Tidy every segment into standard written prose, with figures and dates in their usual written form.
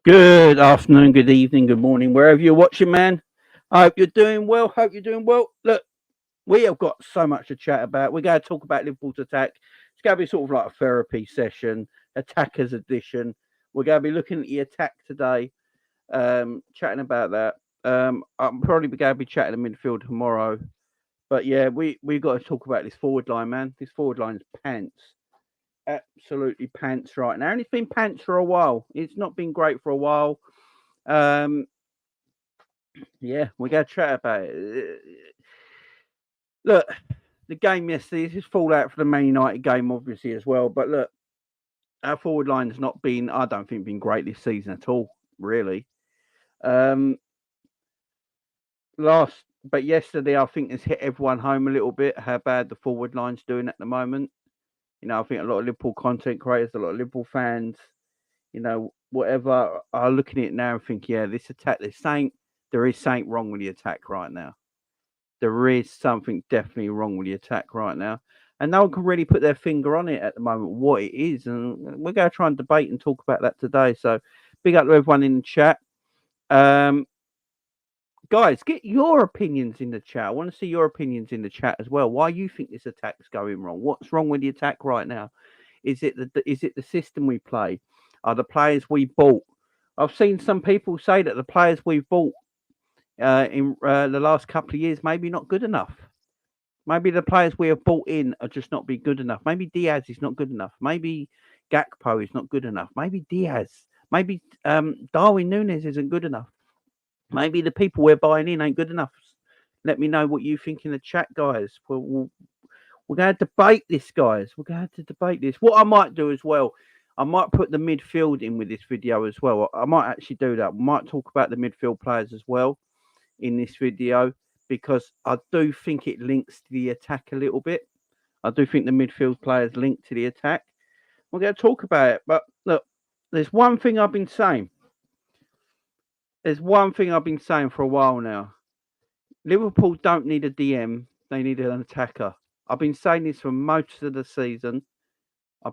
Good afternoon, good evening, good morning, wherever you're watching, man. I hope you're doing well. Hope you're doing well. Look, we have got so much to chat about. We're going to talk about Liverpool's attack. It's going to be sort of like a therapy session, attackers edition. We're going to be looking at the attack today, chatting about that. I'm probably going to be chatting the midfield tomorrow. But yeah, we've got to talk about this forward line, man. This forward line's pants. Absolutely pants right now. And it's been pants for a while. It's not been great for a while. Um, Yeah, we got to chat about it. Look, the game yesterday, this is fallout for the Man United game, obviously, as well. But look, our forward line has not been, I don't think, been great this season at all, really. Um, but yesterday, I think has hit everyone home a little bit how bad the forward line's doing at the moment. I think a lot of Liverpool content creators, a lot of Liverpool fans, whatever, are looking at it now and think, yeah, this attack, there is something wrong with the attack right now. There is something definitely wrong with the attack right now. And no one can really put their finger on it at the moment, what it is. And we're going to try and debate and talk about that today. So big up to everyone in the chat. Um, Guys, get your opinions in the chat. I want to see your opinions in the chat as well. Why you think this attack's going wrong? What's wrong with the attack right now? Is it the system we play? Are the players we bought? I've seen some people say that the players we've bought in the last couple of years maybe not good enough. Maybe the players we have bought in are just not be good enough. Maybe Diaz is not good enough. Maybe Gakpo is not good enough. Maybe Diaz. Maybe Darwin Nunez isn't good enough. Maybe the people we're buying in ain't good enough. Let me know what you think in the chat, guys. We're going to debate this, guys. We're going to debate this. What I might do as well, I might put the midfield in with this video as well. I might actually do that. We might talk about the midfield players as well in this video because I do think it links to the attack a little bit. I do think the midfield players link to the attack. We're going to talk about it. But look, there's one thing I've been saying. There's one thing I've been saying for a while now. Liverpool don't need a DM. They need an attacker. I've been saying this for most of the season. I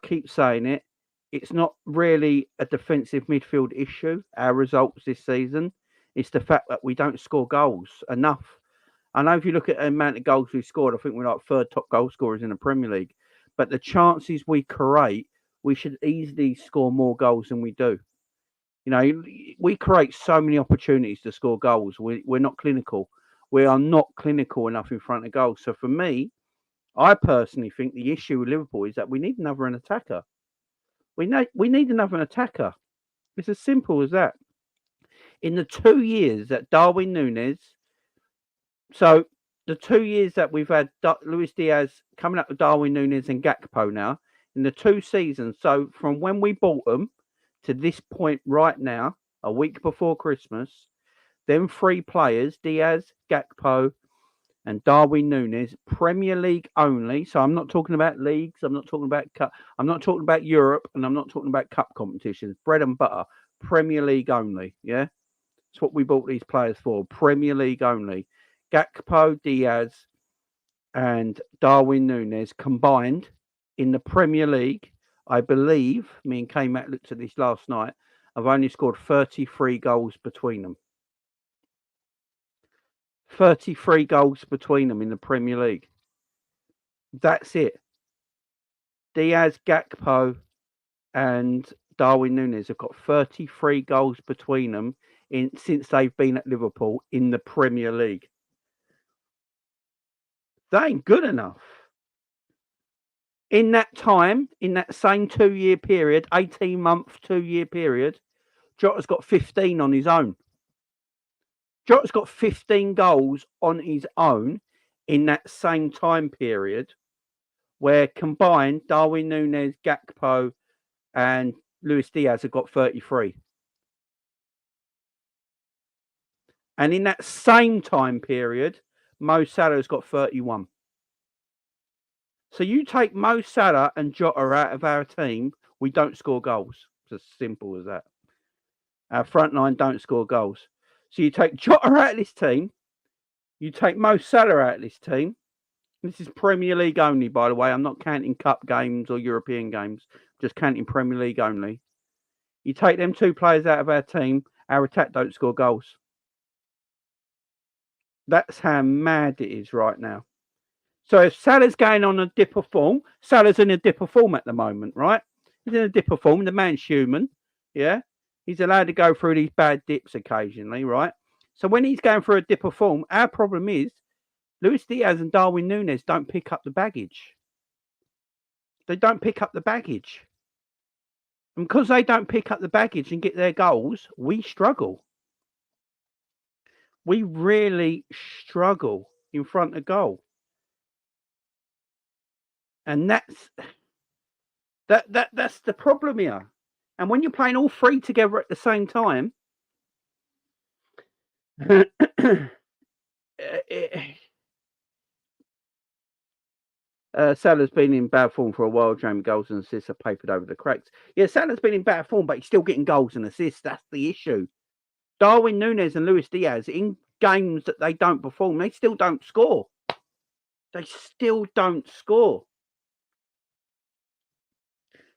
keep saying it. It's not really a defensive midfield issue, our results this season. It's the fact that we don't score goals enough. I know if you look at the amount of goals we scored, I think we're like third top goal scorers in the Premier League. But the chances we create, we should easily score more goals than we do. We create so many opportunities to score goals. We're not clinical. We are not clinical enough in front of goals. So for me, I personally think the issue with Liverpool is that we need another attacker. We need another attacker. It's as simple as that. In the 2 years that Darwin Nunez, so the 2 years that we've had Luis Diaz coming up with Darwin Nunez and Gakpo now, in the 2 seasons, so from when we bought them to this point right now, a week before Christmas, them 3 players, Diaz, Gakpo, and Darwin Nunez, Premier League only. So I'm not talking about leagues. I'm not talking about cup. I'm not talking about Europe, and I'm not talking about cup competitions. Bread and butter, Premier League only. Yeah, that's what we bought these players for. Premier League only. Gakpo, Diaz, and Darwin Nunez combined in the Premier League. I believe me and K-Mac looked at this last night. I've only scored 33 goals between them. 33 goals between them in the Premier League. That's it. Diaz, Gakpo, and Darwin Nunez have got 33 goals between them since they've been at Liverpool in the Premier League. That ain't good enough. In that time, in that same 2-year period, 18-month, 2-year period, Jota's got 15 on his own. Jota's got 15 goals on his own in that same time period, where combined Darwin Nunez, Gakpo, and Luis Diaz have got 33. And in that same time period, Mo Salah's got 31. So you take Mo Salah and Jota out of our team, we don't score goals. It's as simple as that. Our front line don't score goals. So you take Jota out of this team, you take Mo Salah out of this team. This is Premier League only, by the way. I'm not counting cup games or European games. Just counting Premier League only. You take them two players out of our team, our attack don't score goals. That's how mad it is right now. So if Salah's going on a dip of form, Salah's in a dip of form at the moment, right? He's in a dip of form. The man's human, yeah? He's allowed to go through these bad dips occasionally, right? So when he's going through a dip of form, our problem is Luis Diaz and Darwin Nunez don't pick up the baggage. They don't pick up the baggage. And because they don't pick up the baggage and get their goals, we struggle. We really struggle in front of goal. And that's the problem here. And when you're playing all three together at the same time, Salah's been in bad form for a while. Jamie goals and assists are papered over the cracks. Yeah, Salah's been in bad form, but he's still getting goals and assists. That's the issue. Darwin Nunez and Luis Diaz, in games that they don't perform, they still don't score. They still don't score.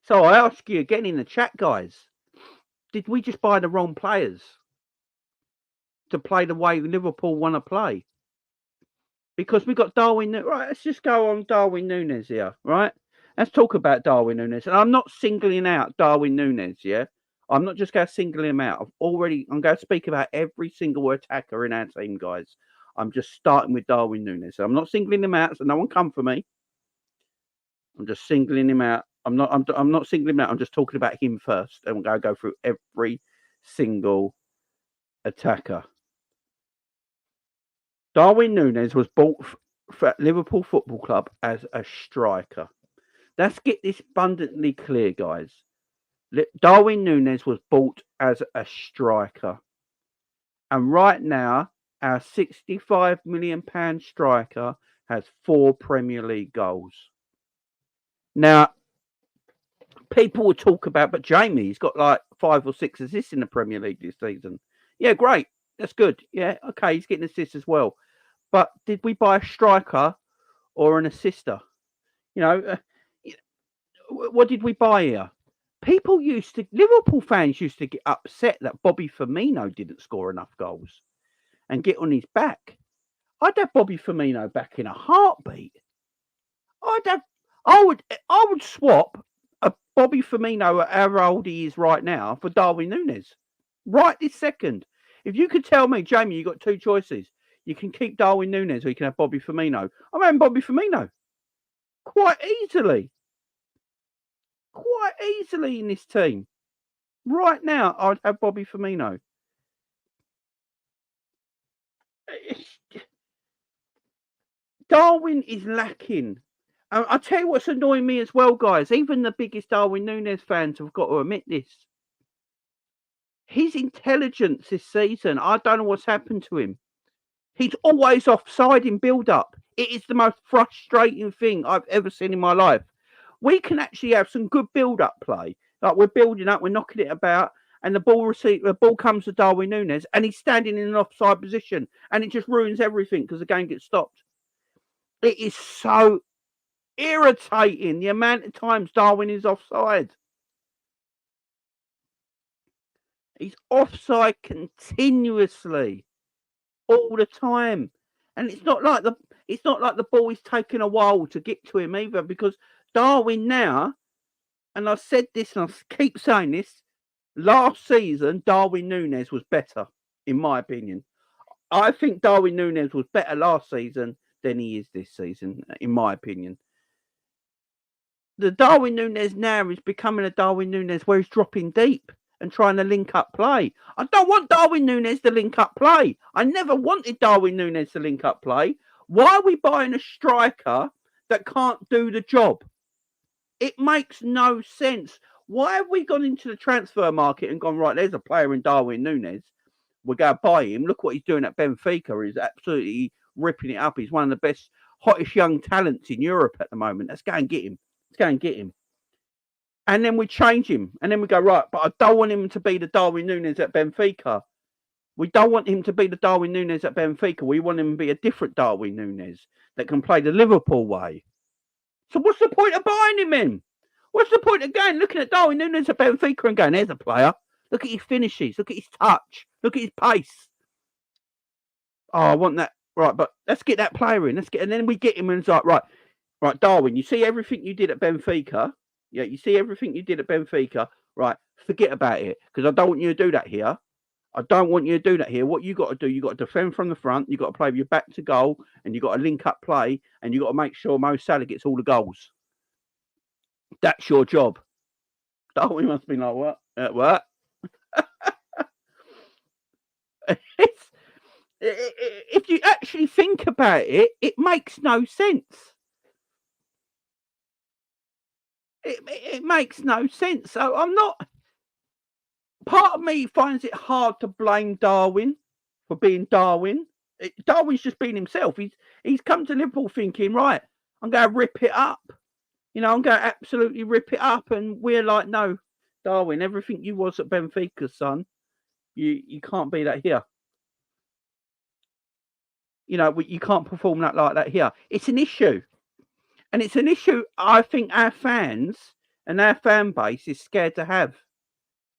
So I ask you again in the chat, guys, did we just buy the wrong players to play the way Liverpool want to play? Because we got Darwin. Right, let's just go on Darwin Nunez here, right? Let's talk about Darwin Nunez. And I'm not singling out Darwin Nunez, yeah? I'm not just going to single him out. I'm going to speak about every single attacker in our team, guys. I'm just starting with Darwin Nunez. So I'm not singling him out, so no one come for me. I'm just singling him out. I'm not singling him out. I'm just talking about him first. And we're going to go through every single attacker. Darwin Nunez was bought for Liverpool Football Club as a striker. Let's get this abundantly clear, guys. Darwin Nunez was bought as a striker. And right now, our £65 million striker has 4 Premier League goals. Now, people will talk about, but Jamie's got like 5 or 6 assists in the Premier League this season. Yeah, great. That's good. Yeah, okay, he's getting assists as well. But did we buy a striker or an assister? You know, what did we buy here? Liverpool fans used to get upset that Bobby Firmino didn't score enough goals and get on his back. I'd have Bobby Firmino back in a heartbeat. I would swap a Bobby Firmino at how old he is right now for Darwin Nunez. Right this second. If you could tell me, Jamie, you've got 2 choices. You can keep Darwin Nunez or you can have Bobby Firmino. I'm having Bobby Firmino. Quite easily. Quite easily in this team. Right now, I'd have Bobby Firmino. Darwin is lacking. I'll tell you what's annoying me as well, guys. Even the biggest Darwin Nunez fans have got to admit this. His intelligence this season, I don't know what's happened to him. He's always offside in build-up. It is the most frustrating thing I've ever seen in my life. We can actually have some good build-up play. Like we're building up, we're knocking it about, and the ball comes to Darwin Nunez, and he's standing in an offside position, and it just ruins everything because the game gets stopped. It is so irritating the amount of times Darwin is offside. He's offside continuously, all the time, and it's not like the ball is taking a while to get to him either. Because Darwin now, and I said this and I keep saying this, last season Darwin Nunez was better, in my opinion. I think Darwin Nunez was better last season than he is this season, in my opinion. The Darwin Nunez now is becoming a Darwin Nunez where he's dropping deep and trying to link up play. I don't want Darwin Nunez to link up play. I never wanted Darwin Nunez to link up play. Why are we buying a striker that can't do the job? It makes no sense. Why have we gone into the transfer market and gone, right, there's a player in Darwin Nunez. We're going to buy him. Look what he's doing at Benfica. He's absolutely ripping it up. He's one of the best, hottest young talents in Europe at the moment. Let's go and get him. Let's go and get him. And then we change him. And then we go, right, but I don't want him to be the Darwin Nunez at Benfica. We don't want him to be the Darwin Nunez at Benfica. We want him to be a different Darwin Nunez that can play the Liverpool way. So what's the point of buying him in? What's the point of going looking at Darwin Nunez at Benfica and going, there's a player. Look at his finishes. Look at his touch. Look at his pace. Oh, I want that. Right, but let's get that player in. And then we get him and it's like, right, Darwin, you see everything you did at Benfica? Yeah, you see everything you did at Benfica? Right, forget about it because I don't want you to do that here. I don't want you to do that here. What you got to do, you got to defend from the front. You got to play with your back to goal, and you got to link up play, and you got to make sure Mo Salah gets all the goals. That's your job. Darwin must be like, what? What? If you actually think about it, it makes no sense. It makes no sense. So I'm not. Part of me finds it hard to blame Darwin for being Darwin. Darwin's just been himself. He's come to Liverpool thinking, right, I'm going to rip it up. I'm going to absolutely rip it up. And we're like, no, Darwin, everything you was at Benfica, son, you can't be that here. You can't perform that like that here. It's an issue. And it's an issue I think our fans and our fan base is scared to have.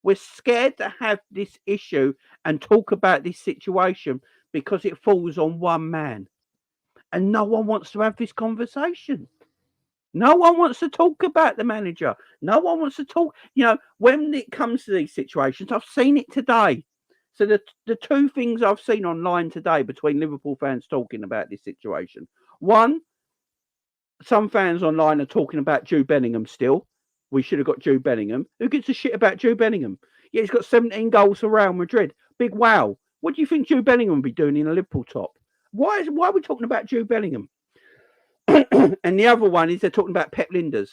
We're scared to have this issue and talk about this situation because it falls on one man. And no one wants to have this conversation. No one wants to talk about the manager. No one wants to talk. When it comes to these situations, I've seen it today. So the two things I've seen online today between Liverpool fans talking about this situation. One, some fans online are talking about Jude Bellingham still. We should have got Jude Bellingham. Who gives a shit about Jude Bellingham? Yeah, he's got 17 goals for Real Madrid. Big wow. What do you think Jude Bellingham will be doing in a Liverpool top? Why are we talking about Jude Bellingham? And the other one is they're talking about Pep Lijnders.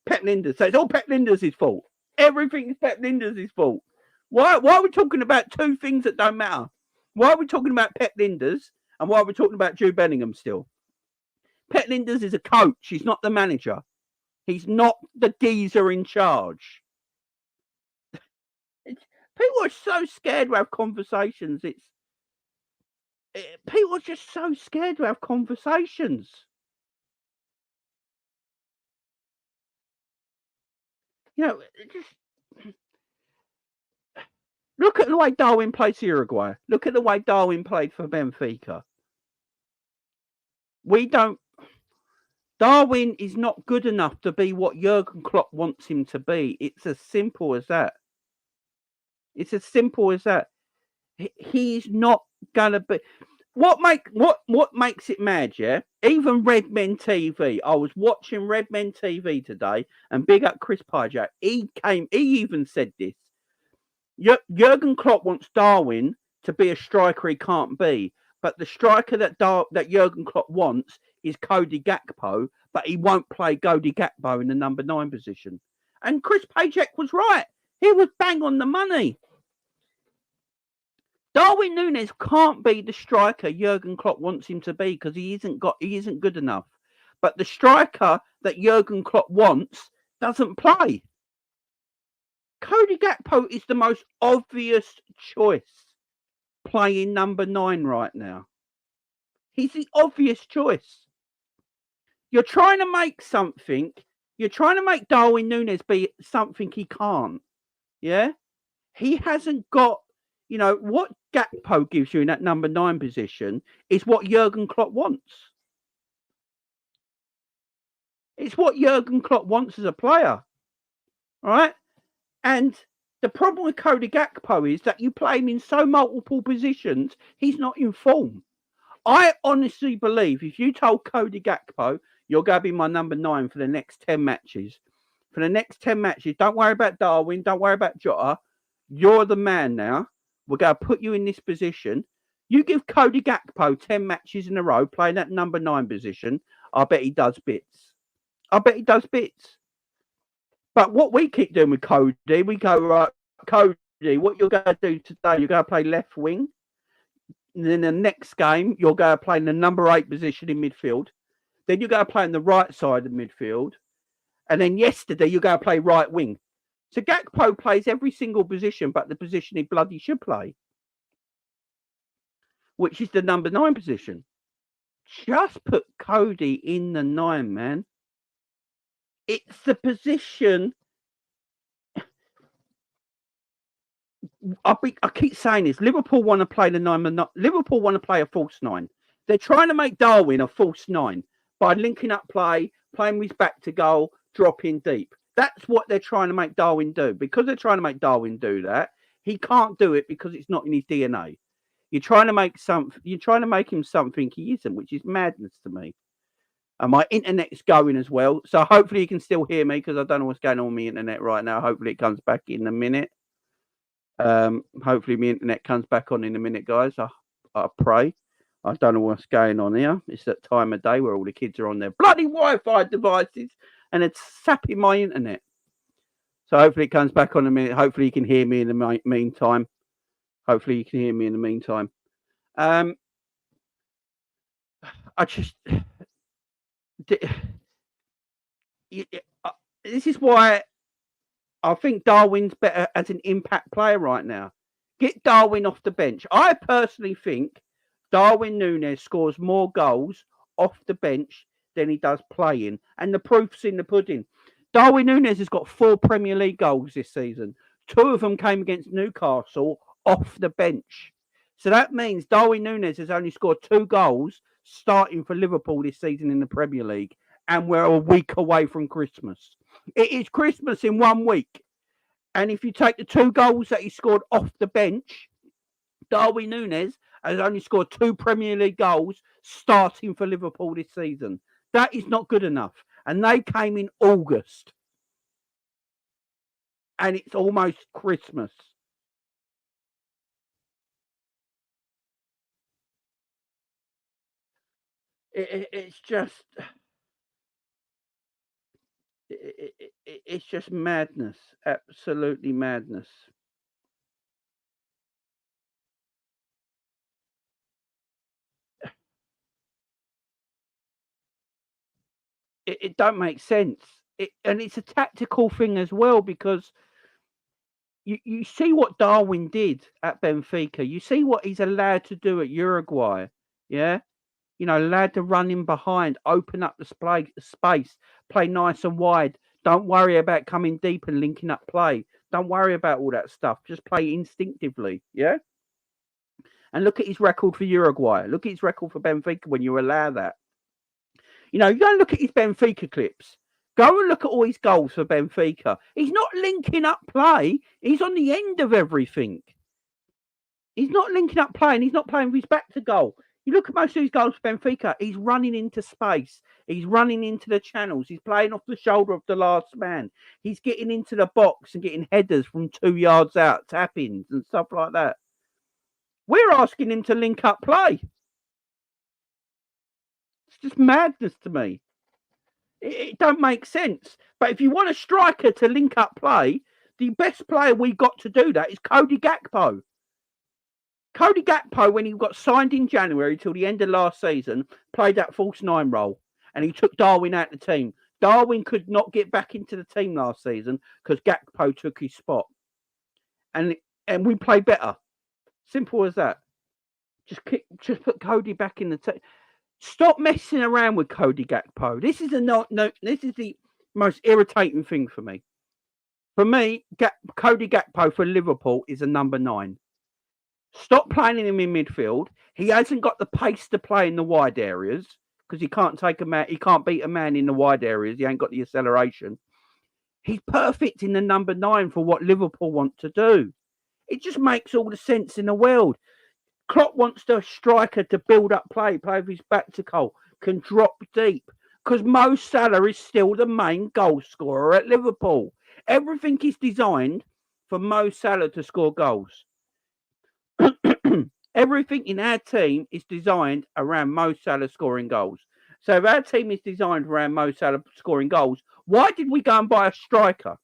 Pep Lijnders. So it's all Pep Lijnders' fault. Everything is Pep Lijnders' fault. Why are we talking about two things that don't matter? Why are we talking about Pep Lijnders and why are we talking about Jude Bellingham still? Pep Lijnders is a coach. He's not the manager. He's not the geezer in charge. People are so scared to have conversations. People are just so scared to have conversations. Just look at the way Darwin played for Uruguay. Look at the way Darwin played for Benfica. Darwin is not good enough to be what Jurgen Klopp wants him to be. It's as simple as that. It's as simple as that. He's not gonna be. What makes it mad? Yeah, even Red Men TV. I was watching Red Men TV today, and big up Chris Pajak. He even said this. Jurgen Klopp wants Darwin to be a striker he can't be, but the striker that Jurgen Klopp wants is Cody Gakpo, but he won't play Cody Gakpo in the number 9 position. And Chris Pajak was right. He was bang on the money. Darwin Nunez can't be the striker Jurgen Klopp wants him to be because he isn't good enough. But the striker that Jurgen Klopp wants doesn't play. Cody Gakpo is the most obvious choice playing number 9 right now. He's the obvious choice. You're trying to make something. You're trying to make Darwin Nunez be something he can't. Yeah? He hasn't got, what Gakpo gives you in that number 9 position is what Jurgen Klopp wants. It's what Jurgen Klopp wants as a player. All right? And the problem with Cody Gakpo is that you play him in so multiple positions, he's not in form. I honestly believe if you told Cody Gakpo, you're going to be my number 9 for the next 10 matches. For the next 10 matches, don't worry about Darwin, don't worry about Jota. You're the man now. We're going to put you in this position. You give Cody Gakpo 10 matches in a row playing that number 9 position, I bet he does bits. But what we keep doing with Cody, we go, right, Cody, what you're going to do today, you're going to play left wing. And then the next game, you're going to play in the number 8 position in midfield. Then you're going to play on the right side of midfield. And then yesterday, you're going to play right wing. So Gakpo plays every single position, but the position he bloody should play, which is the number 9 position. Just put Cody in the 9, man. It's the position. I keep saying this. Liverpool want to play the 9. Liverpool want to play a false 9. They're trying to make Darwin a false 9 by linking up play, playing with his back to goal, dropping deep. That's what they're trying to make Darwin do. Because they're trying to make Darwin do that, he can't do it because it's not in his DNA. You're trying to make him something he isn't, which is madness to me. And my internet's going as well, so hopefully you can still hear me because I don't know what's going on with my internet right now. Hopefully it comes back in a minute. Hopefully my internet comes back on in a minute, guys. I pray. I don't know what's going on here. It's that time of day where all the kids are on their bloody Wi-Fi devices and it's sapping my internet. So hopefully it comes back on in a minute. Hopefully you can hear me in the meantime. I just... This is why I think Darwin's better as an impact player right now. Get Darwin off the bench. I personally think Darwin Nunez scores more goals off the bench than he does playing. And the proof's in the pudding. Darwin Nunez has got 4 Premier League goals this season. 2 of them came against Newcastle off the bench. So that means Darwin Nunez has only scored 2 goals starting for Liverpool this season in the Premier League. And we're a week away from Christmas. It is Christmas in 1 week. And if you take the 2 goals that he scored off the bench, Darwin Nunez has only scored 2 Premier League goals starting for Liverpool this season. That is not good enough. And they came in August. And it's almost Christmas. It's just... It's just madness. Absolutely madness. It don't make sense. And it's a tactical thing as well because you see what Darwin did at Benfica. You see what he's allowed to do at Uruguay. Yeah? Allowed to run in behind, open up the space, play nice and wide. Don't worry about coming deep and linking up play. Don't worry about all that stuff. Just play instinctively. Yeah? And look at his record for Uruguay. Look at his record for Benfica when you allow that. You go and look at his Benfica clips. Go and look at all his goals for Benfica. He's not linking up play. He's on the end of everything. He's not linking up play and he's not playing with his back to goal. You look at most of his goals for Benfica, he's running into space. He's running into the channels. He's playing off the shoulder of the last man. He's getting into the box and getting headers from 2 yards out, tap-ins and stuff like that. We're asking him to link up play. It's just madness to me. It don't make sense. But if you want a striker to link up play, the best player we got to do that is Cody Gakpo. Cody Gakpo, when he got signed in January till the end of last season, played that false 9 role. And he took Darwin out of the team. Darwin could not get back into the team last season because Gakpo took his spot. And we play better. Simple as that. Just put Cody back in the team. Stop messing around with Cody Gakpo. This is the most irritating thing for me. For me, Cody Gakpo for Liverpool is a number 9. Stop playing him in midfield. He hasn't got the pace to play in the wide areas because he can't beat a man in the wide areas. He ain't got the acceleration. He's perfect in the number 9 for what Liverpool want to do. It just makes all the sense in the world. Klopp wants the striker to build up play with his back to goal, can drop deep. Because Mo Salah is still the main goal scorer at Liverpool. Everything is designed for Mo Salah to score goals. Everything in our team is designed around Mo Salah scoring goals. So if our team is designed around Mo Salah scoring goals, why did we go and buy a striker?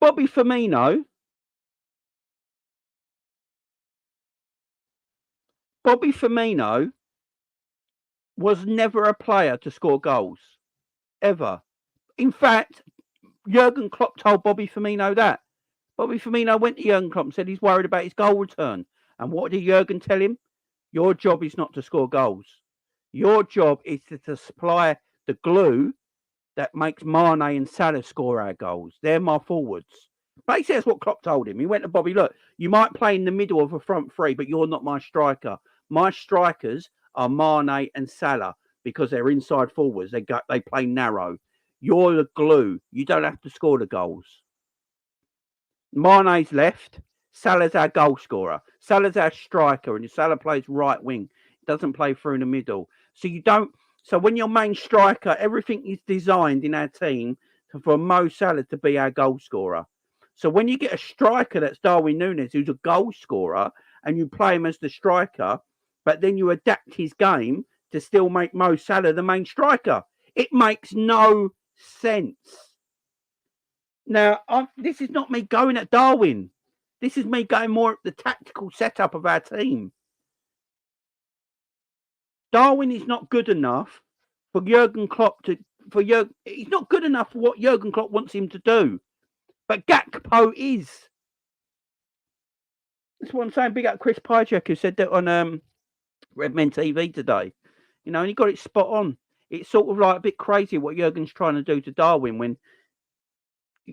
Bobby Firmino was never a player to score goals. Ever. In fact, Jurgen Klopp told Bobby Firmino that. Bobby Firmino went to Jurgen Klopp and said he's worried about his goal return. And what did Jurgen tell him? Your job is not to score goals. Your job is to supply the glue that makes Mane and Salah score our goals. They're my forwards. Basically, that's what Klopp told him. He went to Bobby, look, you might play in the middle of a front three, but you're not my striker. My strikers are Mane and Salah because they're inside forwards. They play narrow. You're the glue. You don't have to score the goals. Mane's left. Salah's our goal scorer. Salah's our striker, and Salah plays right wing. Doesn't play through the middle. So you don't. So when your main striker, everything is designed in our team for Mo Salah to be our goal scorer. So when you get a striker that's Darwin Nunez, who's a goal scorer, and you play him as the striker, but then you adapt his game to still make Mo Salah the main striker, it makes no sense. Now, this is not me going at Darwin. This is me going more at the tactical setup of our team. Darwin is not good enough for Jurgen Klopp to. He's not good enough for what Jurgen Klopp wants him to do. But Gakpo is. That's what I'm saying. Big up Chris Pajek, who said that on Redmen TV today. You know, and he got it spot on. It's sort of like a bit crazy what Jurgen's trying to do to Darwin when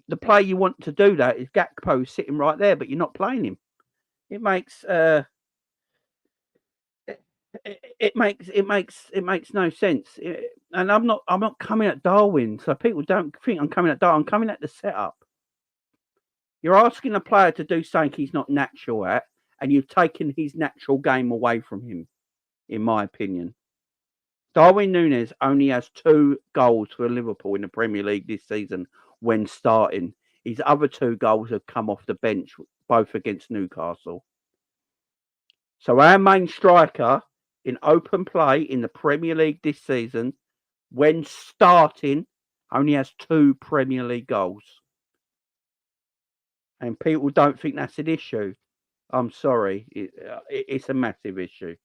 the player you want to do that is Gakpo sitting right there, but you're not playing him. It makes it makes no sense. And I'm not coming at Darwin, so people don't think I'm coming at Darwin. I'm coming at the setup. You're asking a player to do something he's not natural at, and you've taken his natural game away from him, in my opinion. Darwin Nunez only has 2 goals for Liverpool in the Premier League this season when starting. His other 2 goals have come off the bench, both against Newcastle. So our main striker in open play in the Premier League this season, when starting, only has 2 Premier League goals. And people don't think that's an issue. I'm sorry. It's a massive issue.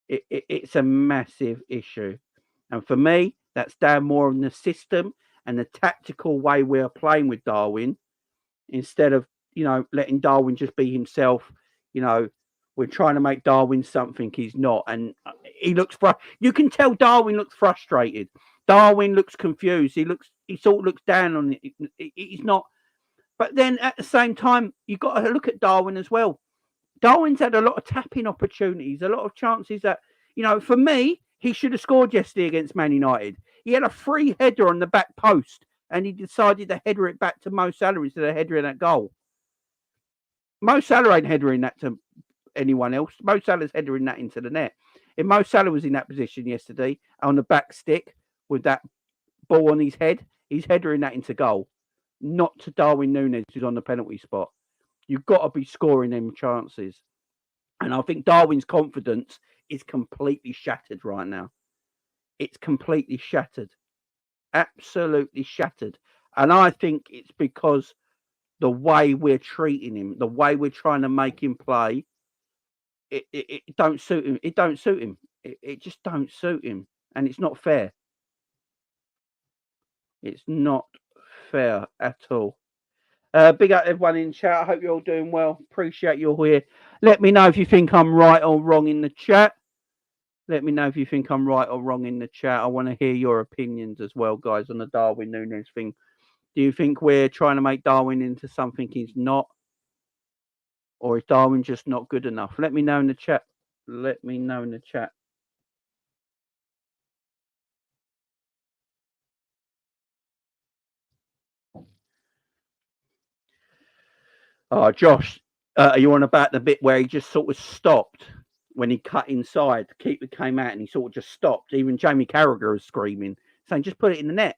It's a massive issue. And for me, that's down more on the system and the tactical way we're playing with Darwin instead of, letting Darwin just be himself. We're trying to make Darwin something he's not. And he looks you can tell Darwin looks frustrated. Darwin looks confused. He sort of looks down on it. He's not. But then at the same time, you've got to look at Darwin as well. Darwin's had a lot of tapping opportunities, a lot of chances that, for me, he should have scored yesterday against Man United. He had a free header on the back post, and he decided to header it back to Mo Salah instead of headering that goal. Mo Salah ain't headering that to anyone else. Mo Salah's headering that into the net. If Mo Salah was in that position yesterday on the back stick with that ball on his head, he's headering that into goal, not to Darwin Nunez, who's on the penalty spot. You've got to be scoring them chances. And I think Darwin's confidence is completely shattered right now. It's completely shattered. Absolutely shattered. And I think it's because the way we're treating him, the way we're trying to make him play, it don't suit him. It don't suit him. It just don't suit him. And it's not fair. It's not fair at all. Big up everyone in chat. I hope you're all doing well. Appreciate you're here. Let me know if you think I'm right or wrong in the chat. Let me know if you think I'm right or wrong in the chat. I want to hear your opinions as well, guys, on the Darwin Nunez thing. Do you think we're trying to make Darwin into something he's not? Or is Darwin just not good enough? Let me know in the chat. Let me know in the chat. Oh, Josh, are you on about the bit where he just sort of stopped when he cut inside? The keeper came out and he sort of just stopped. Even Jamie Carragher was screaming, saying, just put it in the net.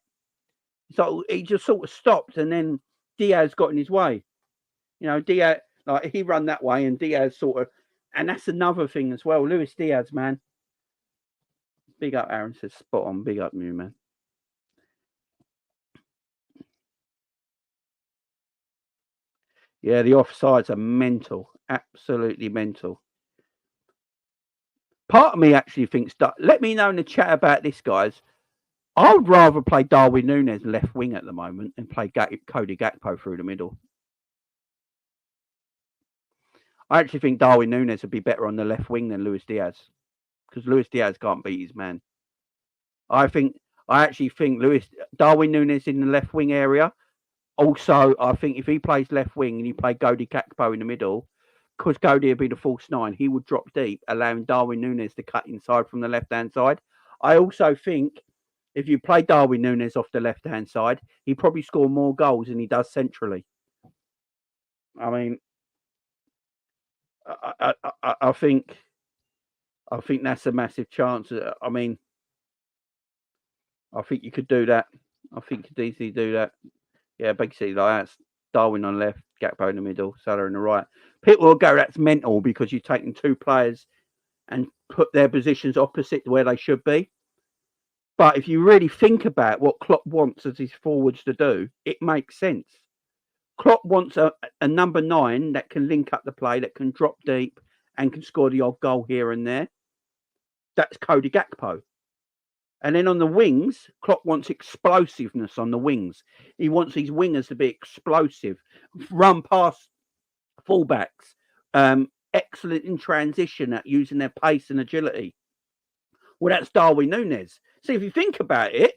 So he just sort of stopped, and then Diaz got in his way. Diaz, like he run that way, and Diaz sort of, and that's another thing as well. Luis Diaz, man. Big up, Aaron says, spot on. Big up you, man. Yeah, the offsides are mental. Absolutely mental. Part of me actually thinks, let me know in the chat about this, guys. I would rather play Darwin Nunez left wing at the moment and play Cody Gakpo through the middle. I actually think Darwin Nunez would be better on the left wing than Luis Diaz. because Luis Diaz can't beat his man. I actually think Darwin Nunez in the left wing area. Also, I think if he plays left wing and you play Cody Gakpo in the middle, because Cody would be the false nine, he would drop deep, allowing Darwin Nunez to cut inside from the left-hand side. I also think if you play Darwin Nunez off the left-hand side, he probably score more goals than he does centrally. I mean, I think that's a massive chance. I mean, I think you could do that. I think you could easily do that. Yeah, basically like that's Darwin on the left, Gakpo in the middle, Salah in the right. People will go, that's mental because you're taking two players and put their positions opposite where they should be. But if you really think about what Klopp wants as his forwards to do, it makes sense. Klopp wants a number 9 that can link up the play, that can drop deep and can score the odd goal here and there. That's Cody Gakpo. And then on the wings, Klopp wants explosiveness on the wings. He wants these wingers to be explosive, run past fullbacks, excellent in transition at using their pace and agility. Well, that's Darwin Nunez. See, if you think about it,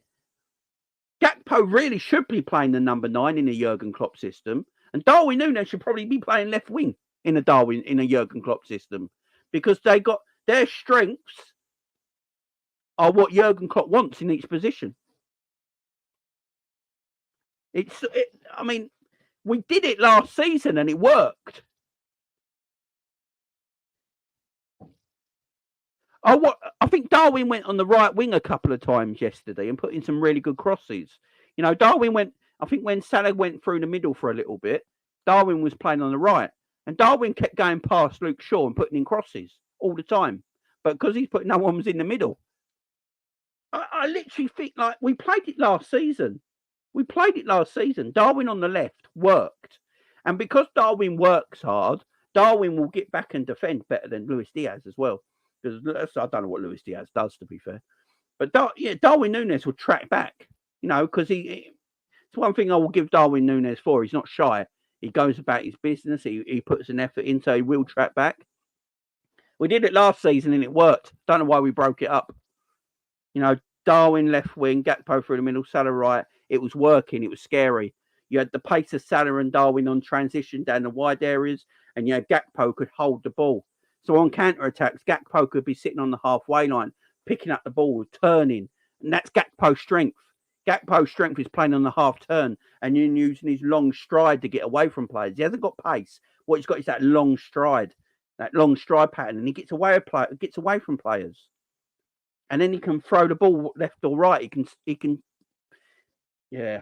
Gakpo really should be playing the number 9 in a Jurgen Klopp system, and Darwin Nunez should probably be playing left wing in a Jurgen Klopp system, because they got their strengths are what Jurgen Klopp wants in each position. I mean, we did it last season and it worked. I think Darwin went on the right wing a couple of times yesterday and put in some really good crosses. You know, Darwin went, I think when Salah went through the middle for a little bit, Darwin was playing on the right. And Darwin kept going past Luke Shaw and putting in crosses all the time. But because he's put no one was in the middle. I literally think like we played it last season. Darwin on the left worked. And because Darwin works hard, Darwin will get back and defend better than Luis Diaz as well. Because I don't know what Luis Diaz does, to be fair. But Darwin Nunez will track back, you know, because it's one thing I will give Darwin Nunez for. He's not shy. He goes about his business. He puts an effort in, so he will track back. We did it last season and it worked. Don't know why we broke it up. You know, Darwin left wing, Gakpo through the middle, Salah right. It was working. It was scary. You had the pace of Salah and Darwin on transition down the wide areas, and you had Gakpo could hold the ball. So on counter-attacks, Gakpo could be sitting on the halfway line, picking up the ball, turning. And that's Gakpo's strength. Gakpo's strength is playing on the half turn and then using his long stride to get away from players. He hasn't got pace. What he's got is that long stride pattern, and he gets away from players. And then he can throw the ball left or right. He can, yeah.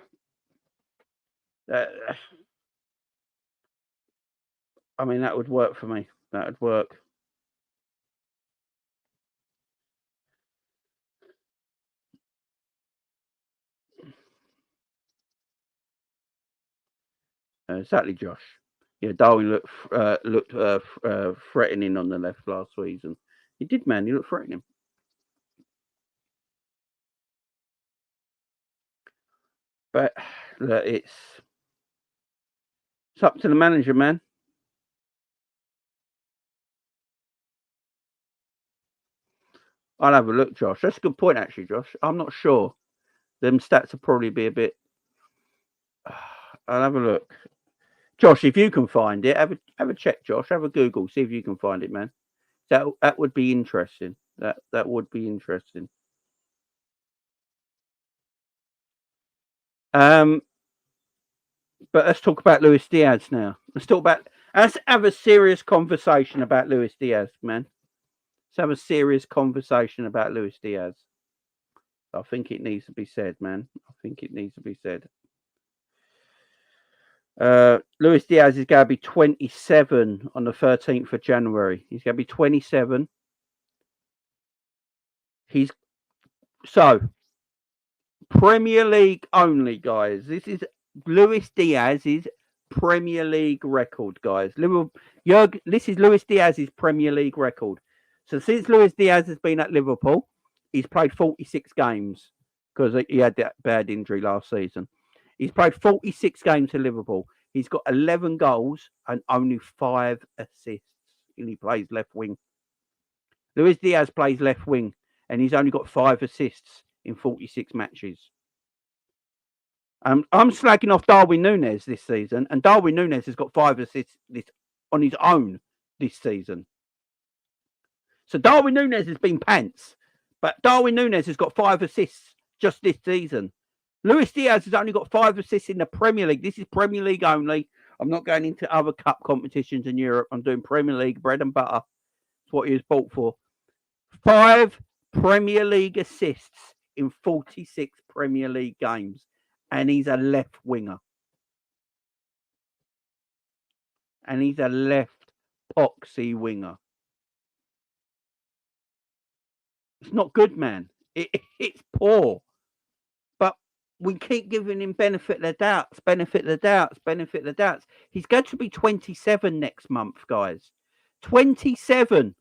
I mean, that would work for me. That would work. Exactly, Josh. Yeah, Darwin looked threatening on the left last season. He did, man. He looked threatening. But look, it's up to the manager, man. I'll have a look, Josh. That's a good point, actually, Josh. I'm not sure. Them stats will probably be a bit. I'll have a look. Josh, if you can find it, have a check, Josh. Have a Google, see if you can find it, man. That would be interesting. That would be interesting. But let's talk about Luis Diaz now. Let's have a serious conversation about Luis Diaz, man. Let's have a serious conversation about Luis Diaz. I think it needs to be said, man. I think it needs to be said. Luis Diaz is going to be 27 on the 13th of January. He's going to be 27. So Premier League only, guys. This is Luis Diaz's Premier League record, guys. This is Luis Diaz's Premier League record. So since Luis Diaz has been at Liverpool, he's played 46 games because he had that bad injury last season. He's played 46 games for Liverpool. He's got 11 goals and only 5 assists, and he plays left wing. Luis Diaz plays left wing, and he's only got 5 assists in 46 matches. I'm slagging off Darwin Nunez this season, and Darwin Nunez has got 5 assists on his own this season. So Darwin Nunez has been pants, but Darwin Nunez has got 5 assists just this season. Luis Diaz has only got 5 assists in the Premier League. This is Premier League only. I'm not going into other cup competitions in Europe. I'm doing Premier League, bread and butter. That's what he was bought for. 5 Premier League assists in 46 Premier League games. And he's a left winger. And he's a left poxy winger. It's not good, man. It's poor. But we keep giving him benefit of the doubts. He's going to be 27 next month, guys. 27.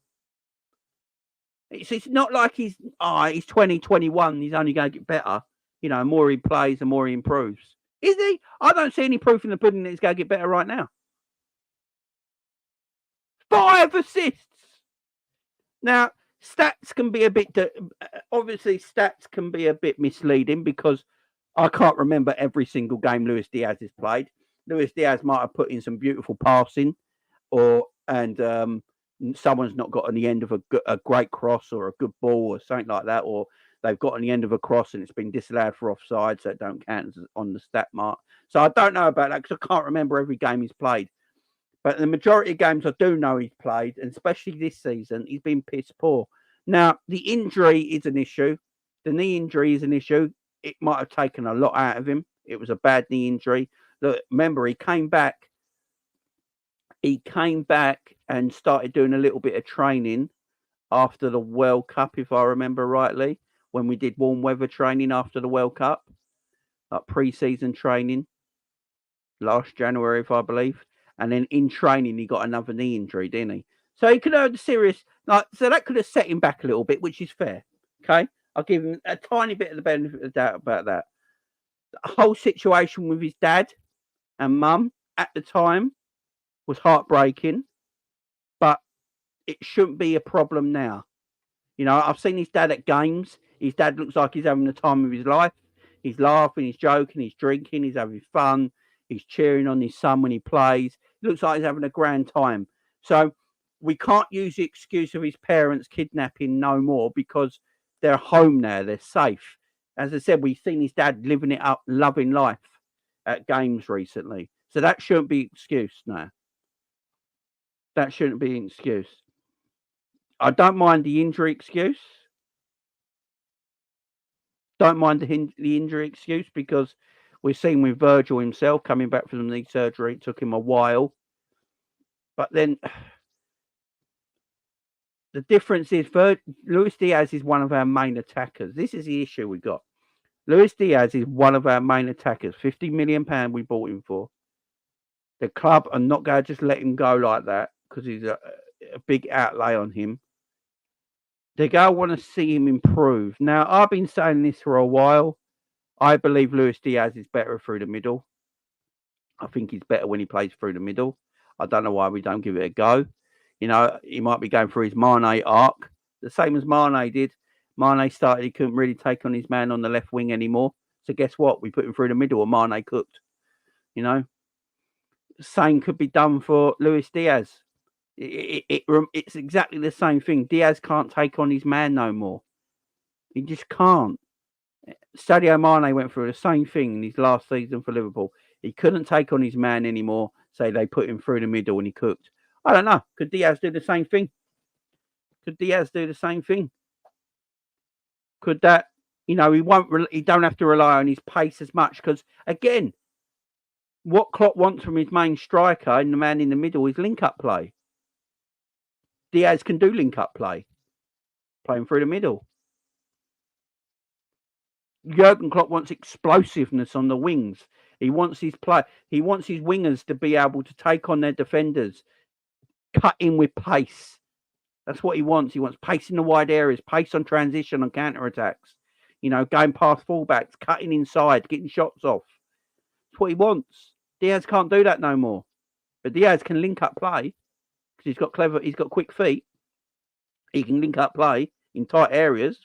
It's not like he's 20, 21. He's only going to get better. The more he plays, the more he improves. Is he? I don't see any proof in the pudding that he's going to get better right now. 5 assists. Now, stats can be a bit misleading because I can't remember every single game Luis Diaz has played. Luis Diaz might have put in some beautiful passing, and someone's not got on the end of a great cross or a good ball or something like that, or they've got on the end of a cross and it's been disallowed for offside, so it don't count on the stat mark. So I don't know about that because I can't remember every game he's played. But the majority of games I do know he's played, and especially this season, he's been piss poor. Now, the injury is an issue. The knee injury is an issue. It might have taken a lot out of him. It was a bad knee injury. Look, remember, he came back and started doing a little bit of training after the World Cup, if I remember rightly, when we did warm weather training after the World Cup, like pre-season training last January, if I believe. And then in training, he got another knee injury, didn't he? So he could have so that could have set him back a little bit, which is fair. Okay, I'll give him a tiny bit of the benefit of the doubt about that. The whole situation with his dad and mum at the time was heartbreaking, but it shouldn't be a problem now. I've seen his dad at games. His dad looks like he's having the time of his life. He's laughing, he's joking, he's drinking, he's having fun. He's cheering on his son when he plays. It looks like he's having a grand time. So we can't use the excuse of his parents kidnapping no more because they're home now. They're safe. As I said, we've seen his dad living it up, loving life at games recently. So that shouldn't be an excuse now. That shouldn't be an excuse. I don't mind the injury excuse. Don't mind the injury excuse because we've seen with Virgil himself coming back from the knee surgery. It took him a while. But then the difference is Luis Diaz is one of our main attackers. This is the issue we got. Luis Diaz is one of our main attackers. £50 million we bought him for. The club are not going to just let him go like that because he's a big outlay on him. They're going to want to see him improve. Now, I've been saying this for a while. I believe Luis Diaz is better through the middle. I think he's better when he plays through the middle. I don't know why we don't give it a go. He might be going through his Mane arc, the same as Mane did. Mane started, he couldn't really take on his man on the left wing anymore. So guess what? We put him through the middle and Mane cooked. Same could be done for Luis Diaz. It's exactly the same thing. Diaz can't take on his man no more. He just can't. Sadio Mane went through the same thing in his last season for Liverpool. He couldn't take on his man anymore, so they put him through the middle and he cooked. I don't know. Could Diaz do the same thing? Could that, he don't have to rely on his pace as much because, again, what Klopp wants from his main striker and the man in the middle is link-up play. Diaz can do link-up play, playing through the middle. Jurgen Klopp wants explosiveness on the wings. He wants his wingers to be able to take on their defenders, cut in with pace. That's what he wants. He wants pace in the wide areas, pace on transition, on counter-attacks. Going past fullbacks, cutting inside, getting shots off. That's what he wants. Diaz can't do that no more. But Diaz can link up play because he's got quick feet. He can link up play in tight areas,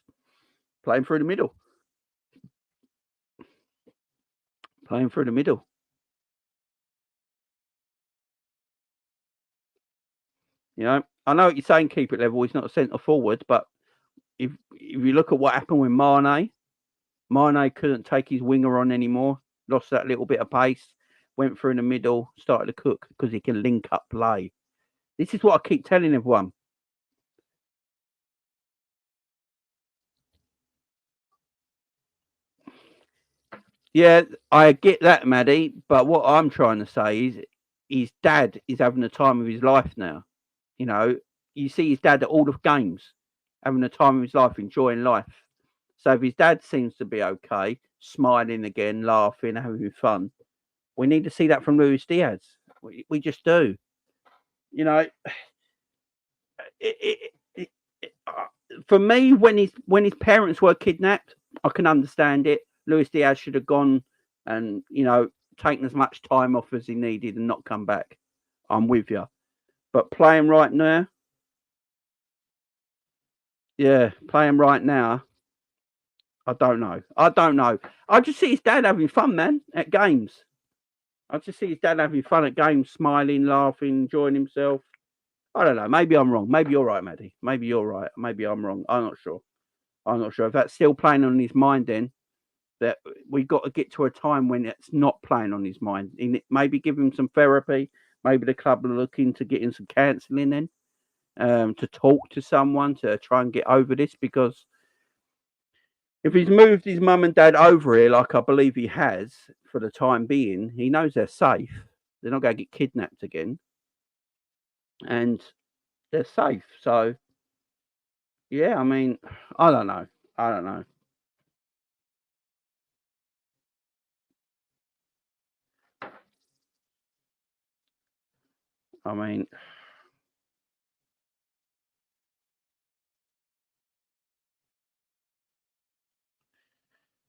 playing through the middle. Playing through the middle. You know, I know what you're saying, keep it level. He's not a centre forward, but if you look at what happened with Mane couldn't take his winger on anymore. Lost that little bit of pace. Went through in the middle, started to cook because he can link up play. This is what I keep telling everyone. Yeah, I get that, Maddie. But what I'm trying to say is his dad is having the time of his life now. You know, you see his dad at all the games, having the time of his life, enjoying life. So if his dad seems to be okay, smiling again, laughing, having fun, we need to see that from Luis Diaz. We just do. You know, for me, when his parents were kidnapped, I can understand it. Luis Diaz should have gone and taken as much time off as he needed and not come back. I'm with you, but playing right now, playing right now, I don't know. I just see his dad having fun, man, at games. I just see his dad having fun at games, smiling, laughing, enjoying himself. I don't know. Maybe I'm wrong. Maybe you're right, Maddie. Maybe you're right. Maybe I'm wrong. I'm not sure. If that's still playing on his mind, then that we've got to get to a time when it's not playing on his mind. Maybe give him some therapy. Maybe the club are looking to get in some counselling then, to talk to someone to try and get over this. Because if he's moved his mum and dad over here, like I believe he has for the time being, he knows they're safe. They're not going to get kidnapped again, and they're safe. So, yeah, I mean, I don't know. I mean,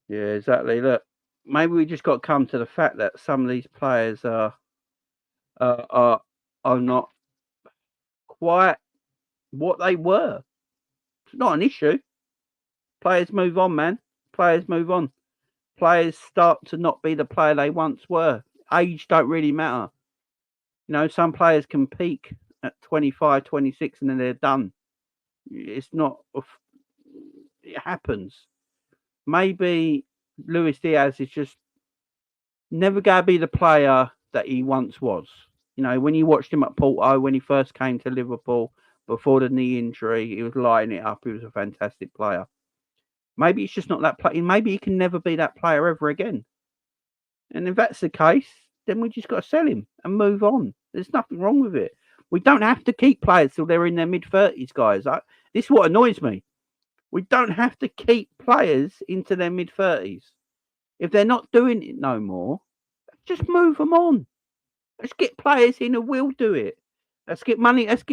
yeah, exactly. Look, maybe we just got to come to the fact that some of these players uh, are are not quite what they were. It's not an issue. Players move on, man. Players move on. Players start to not be the player they once were. Age don't really matter. Some players can peak at 25, 26, and then they're done. It's not. It happens. Maybe Luis Diaz is just never going to be the player that he once was. When you watched him at Porto, when he first came to Liverpool before the knee injury, he was lighting it up. He was a fantastic player. Maybe it's just not that player. Maybe he can never be that player ever again. And if that's the case, then we just got to sell him and move on. There's nothing wrong with it. We don't have to keep players till they're in their mid-30s, guys. This is what annoys me. We don't have to keep players into their mid-30s. If they're not doing it no more, just move them on. Let's get players in who will do it. Let's get money. If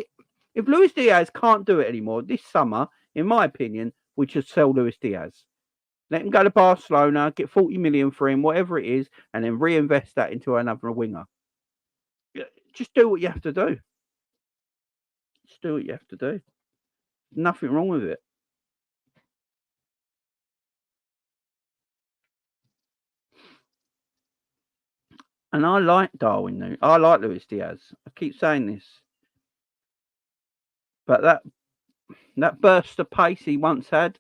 Luis Diaz can't do it anymore this summer, in my opinion, we should sell Luis Diaz. Let him go to Barcelona, get 40 million for him, whatever it is, and then reinvest that into another winger. Just do what you have to do. Just do what you have to do. Nothing wrong with it. And I like Darwin Nunez. I like Luis Diaz. I keep saying this. But that burst of pace he once had,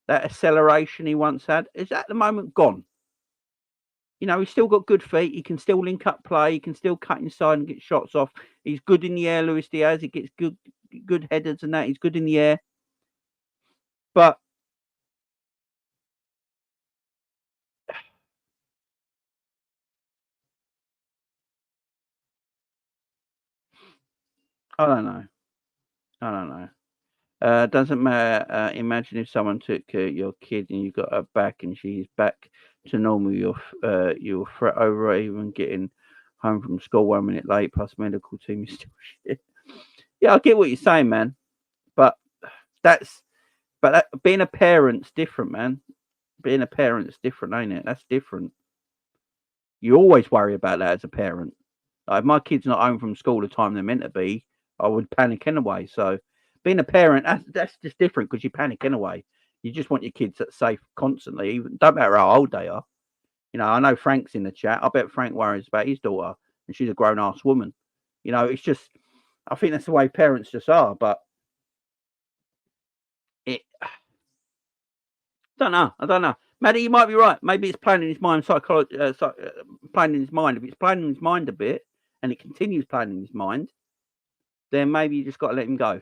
that acceleration he once had, is at the moment gone. He's still got good feet. He can still link up play. He can still cut inside and get shots off. He's good in the air, Luis Diaz. He gets good headers and that. He's good in the air. But I don't know. Doesn't matter. Imagine if someone took your kid and you got her back and she's back to normal. You'll fret over even getting home from school 1 minute late. Plus medical team is still shit. Yeah, I get what you're saying, man. But being a parent's different, man. Being a parent's different, ain't it? That's different. You always worry about that as a parent. Like, if my kid's not home from school the time they're meant to be, I would panic anyway. So being a parent, that's just different because you panic anyway. You just want your kids safe constantly. Even don't matter how old they are. I know Frank's in the chat. I bet Frank worries about his daughter, and she's a grown-ass woman. It's just, I think that's the way parents just are. But I don't know. Maddie, you might be right. Maybe it's playing in his mind, playing in his mind. If it's playing in his mind a bit, and it continues playing in his mind, then maybe you just got to let him go.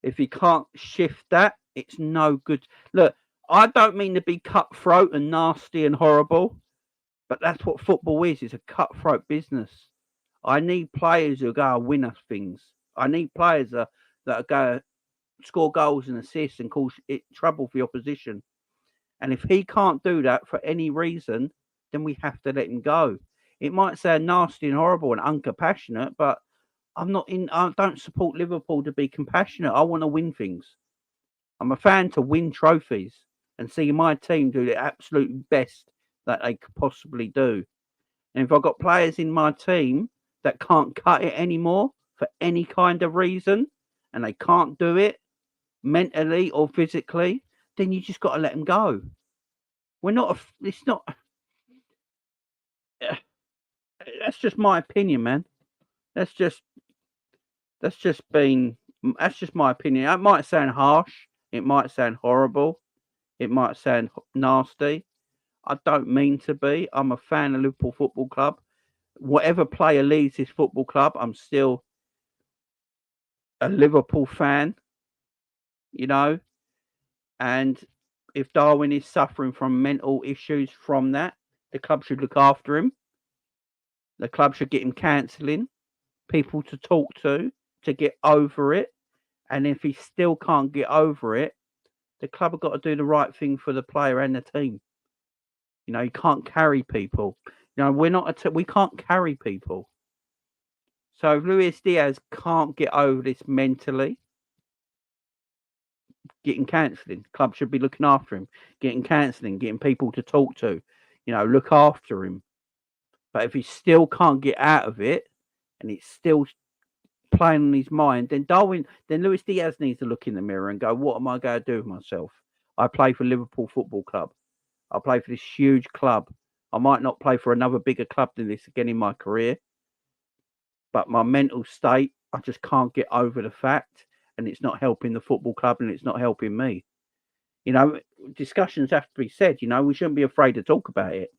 If he can't shift that, it's no good. Look, I don't mean to be cutthroat and nasty and horrible, but that's what football is. It's a cutthroat business. I need players who go and win us things. I need players that go score goals and assists and cause it trouble for the opposition. And if he can't do that for any reason, then we have to let him go. It might sound nasty and horrible and uncompassionate, but I don't support Liverpool to be compassionate. I want to win things. I'm a fan to win trophies and see my team do the absolute best that they could possibly do. And if I've got players in my team that can't cut it anymore for any kind of reason, and they can't do it mentally or physically, then you just got to let them go. It's not. That's just my opinion, man. That's just my opinion. It might sound harsh. It might sound horrible. It might sound nasty. I don't mean to be. I'm a fan of Liverpool Football Club. Whatever player leaves this football club, I'm still a Liverpool fan, and if Darwin is suffering from mental issues from that, the club should look after him. The club should get him counselling, people to talk to get over it. And if he still can't get over it, the club have got to do the right thing for the player and the team. You can't carry people. We can't carry people. So if Luis Diaz can't get over this mentally, getting counselling. Club should be looking after him, getting counselling, getting people to talk to, look after him. But if he still can't get out of it and it's still playing on his mind, then Luis Diaz needs to look in the mirror and go, what am I going to do with myself? I play for Liverpool Football Club. I play for this huge club. I might not play for another bigger club than this again in my career, but my mental state, I just can't get over the fact, and it's not helping the football club and it's not helping me. Discussions have to be said. We shouldn't be afraid to talk about it.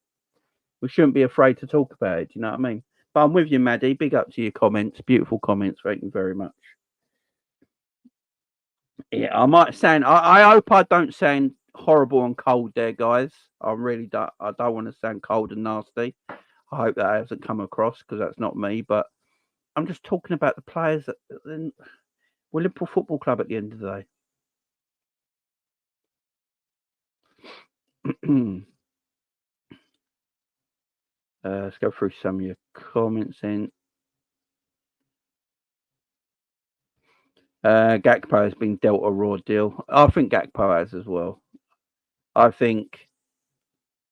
We shouldn't be afraid to talk about it. You know what I mean? But I'm with you, Maddie. Big up to your comments. Beautiful comments. Thank you very much. Yeah, I might sound. I hope I don't sound horrible and cold there, guys. I really don't. I don't want to sound cold and nasty. I hope that hasn't come across because that's not me. But I'm just talking about the players that we're Liverpool Football Club at the end of the day. Let's go through some of your comments in. Gakpo has been dealt a raw deal. I think Gakpo has as well. I think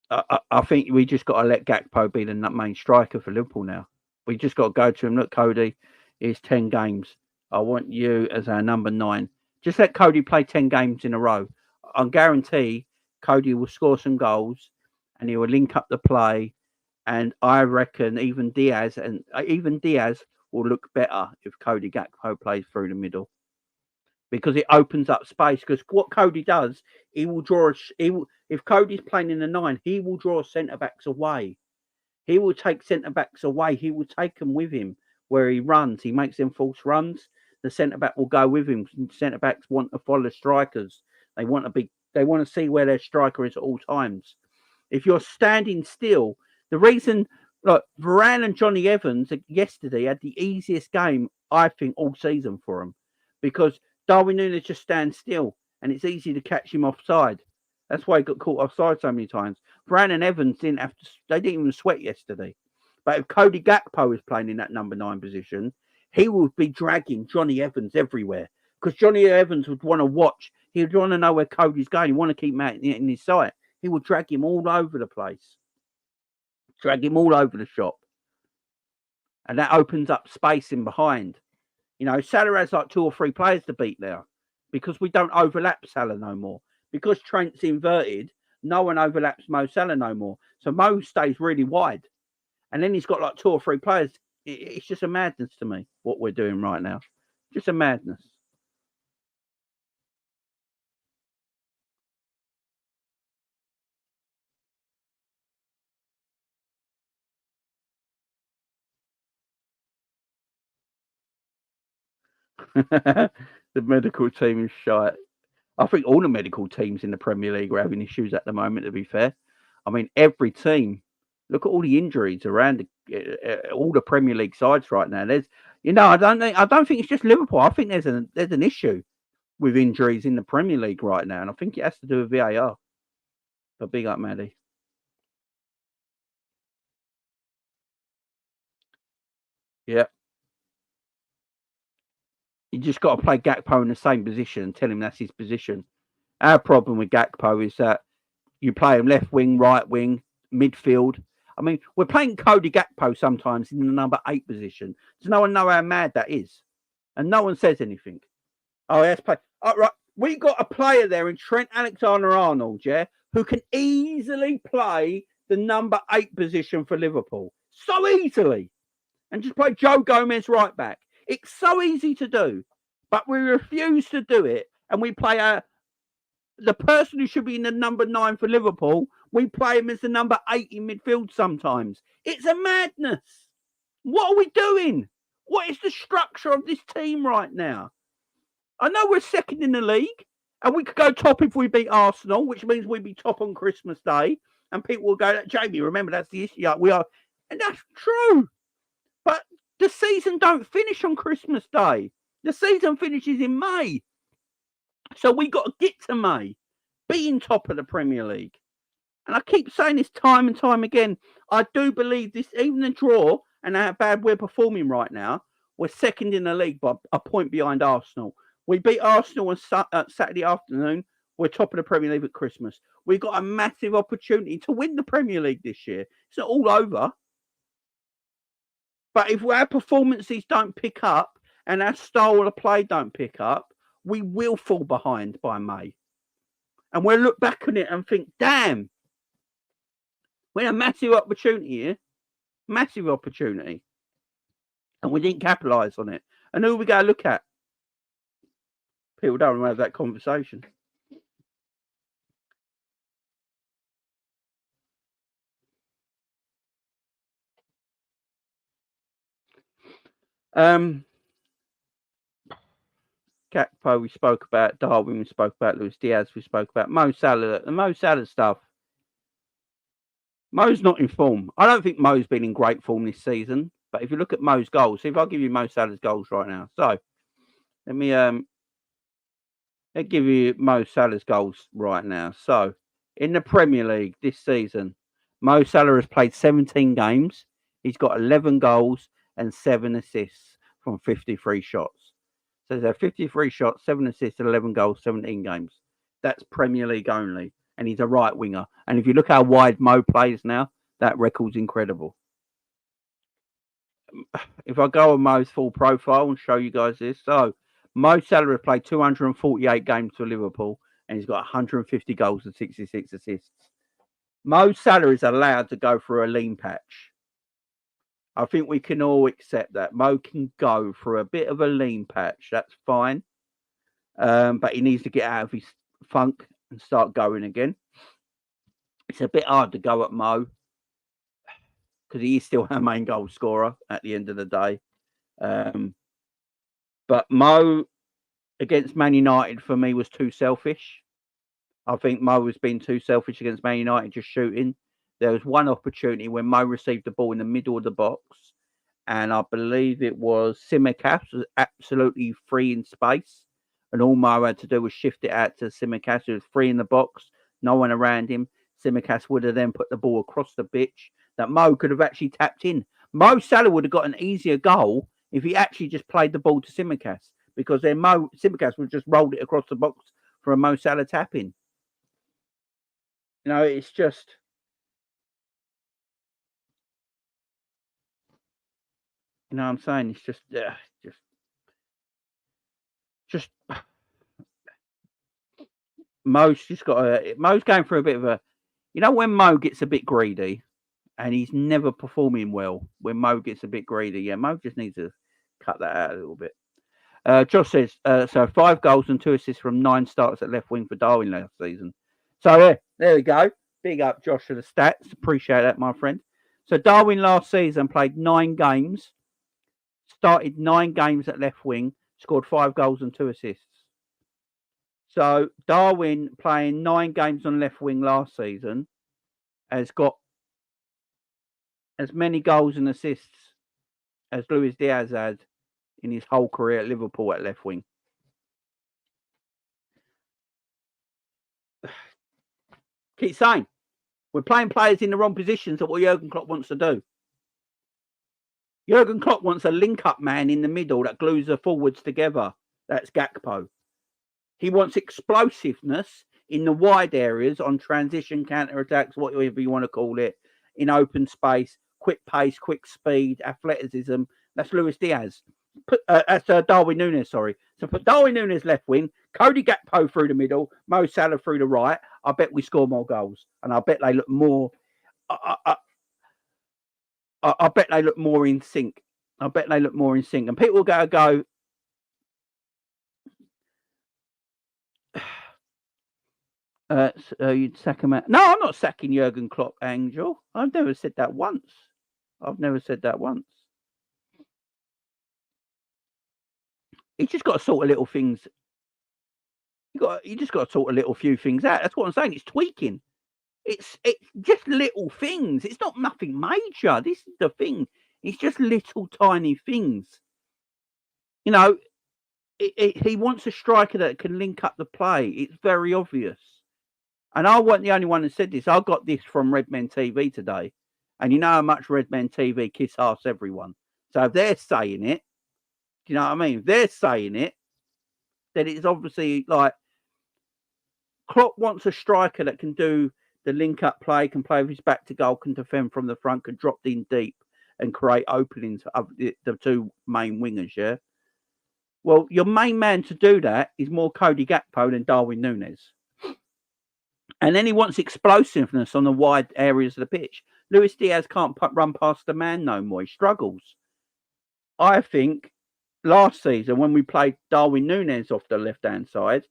we just got to let Gakpo be the main striker for Liverpool now. We just got to go to him. Look, Cody, it's 10 games. I want you as our number 9. Just let Cody play 10 games in a row. I guarantee Cody will score some goals and he will link up the play. And I reckon even Diaz will look better if Cody Gakpo plays through the middle, because it opens up space. Because what Cody does, he will draw. If Cody's playing in the 9, he will draw centre backs away. He will take centre backs away. He will take them with him where he runs. He makes them false runs. The centre back will go with him. Centre backs want to follow strikers. They want to see where their striker is at all times. If you're standing still, the reason, look, Varane and Johnny Evans yesterday had the easiest game, I think, all season for them, because Darwin Nunez just stands still and it's easy to catch him offside. That's why he got caught offside so many times. Varane and Evans didn't even sweat yesterday. But if Cody Gakpo is playing in that number 9 position, he would be dragging Johnny Evans everywhere, because Johnny Evans would want to watch. He would want to know where Cody's going. He would want to keep him out in his sight. He would drag him all over the place. Drag him all over the shop. And that opens up space in behind. You know, Salah has like 2 or 3 players to beat there because we don't overlap Salah no more. Because Trent's inverted, no one overlaps Mo Salah no more. So Mo stays really wide. And then he's got like 2 or 3 players. It's just a madness to me what we're doing right now. Just a madness. The medical team is shite. I think all the medical teams in the Premier League are having issues at the moment, to be fair. I mean, every team, look at all the injuries around all the Premier League sides right now. There's, I don't think it's just Liverpool. I think there's an issue with injuries in the Premier League right now, and I think it has to do with VAR. But big up, Maddie. Yeah. You just got to play Gakpo in the same position and tell him that's his position. Our problem with Gakpo is that you play him left wing, right wing, midfield. I mean, we're playing Cody Gakpo sometimes in the number 8 position. Does no one know how mad that is? And no one says anything. Oh, let's play. All right. We got a player there in Trent Alexander-Arnold, yeah, who can easily play the number 8 position for Liverpool. So easily. And just play Joe Gomez right back. It's so easy to do. But we refuse to do it. And we play the person who should be in the number 9 for Liverpool, we play him as the number 8 in midfield sometimes. It's a madness. What are we doing? What is the structure of this team right now? I know we're second in the league, and we could go top if we beat Arsenal, which means we'd be top on Christmas Day. And people will go, Jamie, remember that's the issue. Yeah, we are, and that's true. But the season don't finish on Christmas Day. The season finishes in May. So we got to get to May, being top of the Premier League. And I keep saying this time and time again. I do believe this, even the draw and how bad we're performing right now, we're second in the league by a point behind Arsenal. We beat Arsenal on Saturday afternoon. We're top of the Premier League at Christmas. We've got a massive opportunity to win the Premier League this year. It's not all over. But if our performances don't pick up and our style of play don't pick up, we will fall behind by May. And we'll look back on it and think, damn, we had a massive opportunity here. Massive opportunity. And we didn't capitalise on it. And who we go look at? People don't want to have that conversation. Gakpo, we spoke about. Darwin, we spoke about. Luis Diaz, we spoke about. Mo Salah. The Mo Salah stuff. Mo's not in form. I don't think Mo's been in great form this season. But if you look at Mo's goals, see if I give you Mo Salah's goals right now. So let me give you Mo Salah's goals right now. So in the Premier League this season, Mo Salah has played 17 games. He's got 11 goals and 7 assists from 53 shots. So there's 53 shots, 7 assists, 11 goals, 17 games. That's Premier League only. And he's a right winger. And if you look how wide Mo plays now, that record's incredible. If I go on Mo's full profile and show you guys this. So Mo Salah has played 248 games for Liverpool and he's got 150 goals and 66 assists. Mo Salah is allowed to go through a lean patch. I think we can all accept that. Mo can go through a bit of a lean patch. That's fine. But he needs to get out of his funk and start going again. It's a bit hard to go at Mo because he is still our main goal scorer at the end of the day. But Mo against Man United for me was too selfish. I think Mo has been too selfish against Man United, just shooting. There was one opportunity when Mo received the ball in the middle of the box, and I believe it was Tsimikas was absolutely free in space, and all Mo had to do was shift it out to Tsimikas, who was free in the box, no one around him. Tsimikas would have then put the ball across the pitch that Mo could have actually tapped in. Mo Salah would have got an easier goal if he actually just played the ball to Tsimikas, because then Tsimikas would have just rolled it across the box for a Mo Salah tap in. It's just. You know what I'm saying? It's just just Mo's going through a bit of a, when Mo gets a bit greedy and he's never performing well. When Mo gets a bit greedy, yeah, Mo just needs to cut that out a little bit. Josh says, so 5 goals and 2 assists from 9 starts at left wing for Darwin last season. So yeah, there we go. Big up Josh for the stats. Appreciate that, my friend. So Darwin last season played 9 games, started 9 games at left wing, scored 5 goals and 2 assists. So Darwin playing 9 games on left wing last season has got as many goals and assists as Luis Diaz had in his whole career at Liverpool at left wing. Keep saying, we're playing players in the wrong positions at what Jurgen Klopp wants to do. Jurgen Klopp wants a link-up man in the middle that glues the forwards together. That's Gakpo. He wants explosiveness in the wide areas on transition, counter-attacks, whatever you want to call it, in open space, quick pace, quick speed, athleticism. That's Luis Diaz. That's Darwin Nunez, sorry. So put Darwin Nunez left wing, Cody Gakpo through the middle, Mo Salah through the right. I bet we score more goals. And I bet they look more... I bet they look more in sync. And people go, you'd sack him out. No, I'm not sacking Jurgen Klopp, Angel. I've never said that once. He's just got to sort of little things. You just got to sort a little few things out. That's what I'm saying. It's tweaking. It's just little things. It's not nothing major. This is the thing. It's just little tiny things. He wants a striker that can link up the play. It's very obvious. And I wasn't the only one that said this. I got this from Redmen TV today. And you know how much Redmen TV kiss ass everyone. So if they're saying it, do you know what I mean? If they're saying it, then it's obviously like Klopp wants a striker that can do the link-up play, can play with his back to goal, can defend from the front, can drop in deep and create openings of the 2 main wingers, yeah? Well, your main man to do that is more Cody Gakpo than Darwin Nunez. And then he wants explosiveness on the wide areas of the pitch. Luis Diaz can't run past the man no more. He struggles. I think last season when we played Darwin Nunez off the left-hand side,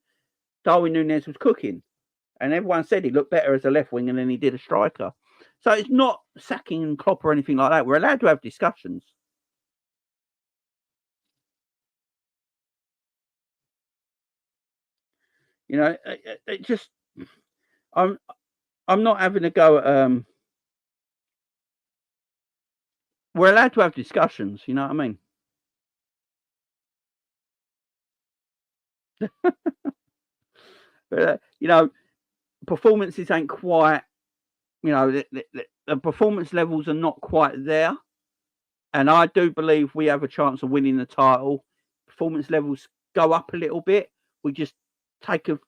Darwin Nunez was cooking. And everyone said he looked better as a left wing than he did a striker. So it's not sacking Klopp or anything like that. We're allowed to have discussions. It just... I'm not having a go at... We're allowed to have discussions, you know what I mean? But, performances ain't quite... the performance levels are not quite there. And I do believe we have a chance of winning the title. Performance levels go up a little bit. We just take a...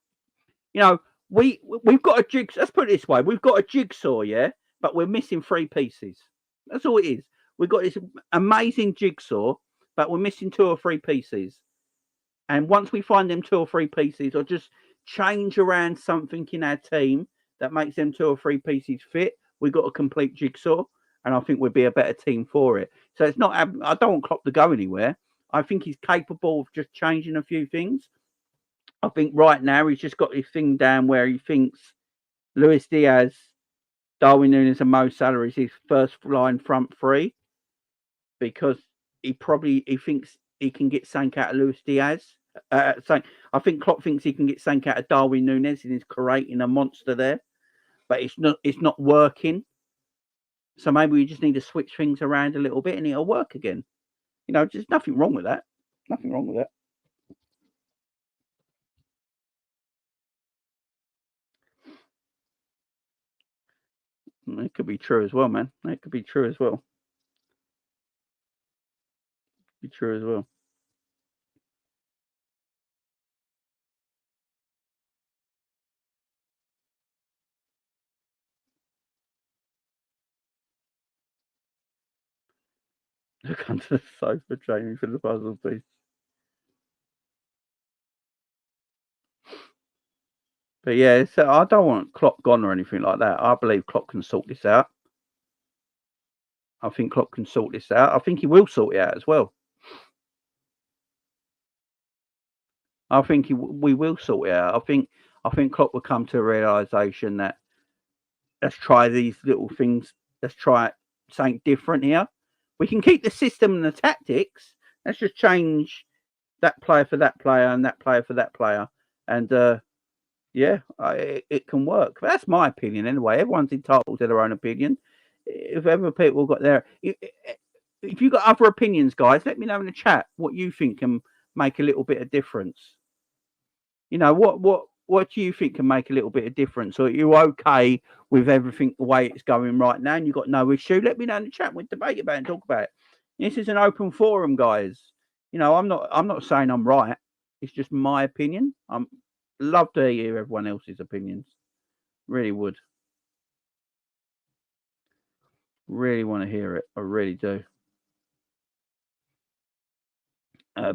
we've got a jigsaw. Let's put it this way. We've got a jigsaw, yeah? But we're missing 3 pieces. That's all it is. We've got this amazing jigsaw, but we're missing 2 or 3 pieces. And once we find them 2 or 3 pieces, or just change around something in our team that makes them 2 or 3 pieces fit, we've got a complete jigsaw. And I think we'd be a better team for it. So it's not... I don't want Klopp to go anywhere. I think he's capable of just changing a few things. I think right now he's just got his thing down where he thinks Luis Diaz, Darwin Nunez and Mo Salah is his first line front 3, because he thinks he can get something out of Luis Diaz. I think Klopp thinks he can get something out of Darwin Nunez and is creating a monster there, but it's not working. So maybe we just need to switch things around a little bit and it'll work again. There's nothing wrong with that. Nothing wrong with that. It could be true as well, man. It could be true as well. Be true as well. Look under the sofa, Jamie, for the puzzle piece. But yeah, so I don't want Klopp gone or anything like that. I believe Klopp can sort this out. I think Klopp can sort this out. I think he will sort it out as well. I think we will sort it out. I think Klopp will come to a realization that let's try these little things. Let's try something different here. We can keep the system and the tactics. Let's just change that player for that player and that player for that player. And yeah, it can work. That's my opinion anyway. Everyone's entitled to their own opinion. If ever people got their, if you got other opinions, guys, let me know in the chat what you think can make a little bit of difference. You know, what do you think can make a little bit of difference? Or are you okay with everything the way it's going right now and you've got no issue? Let me know in the chat. We'll debate about it and talk about it. This is an open forum, guys. You know, I'm not saying I'm right. It's just my opinion. I'm love to hear everyone else's opinions. Really would. Really want to hear it. I really do.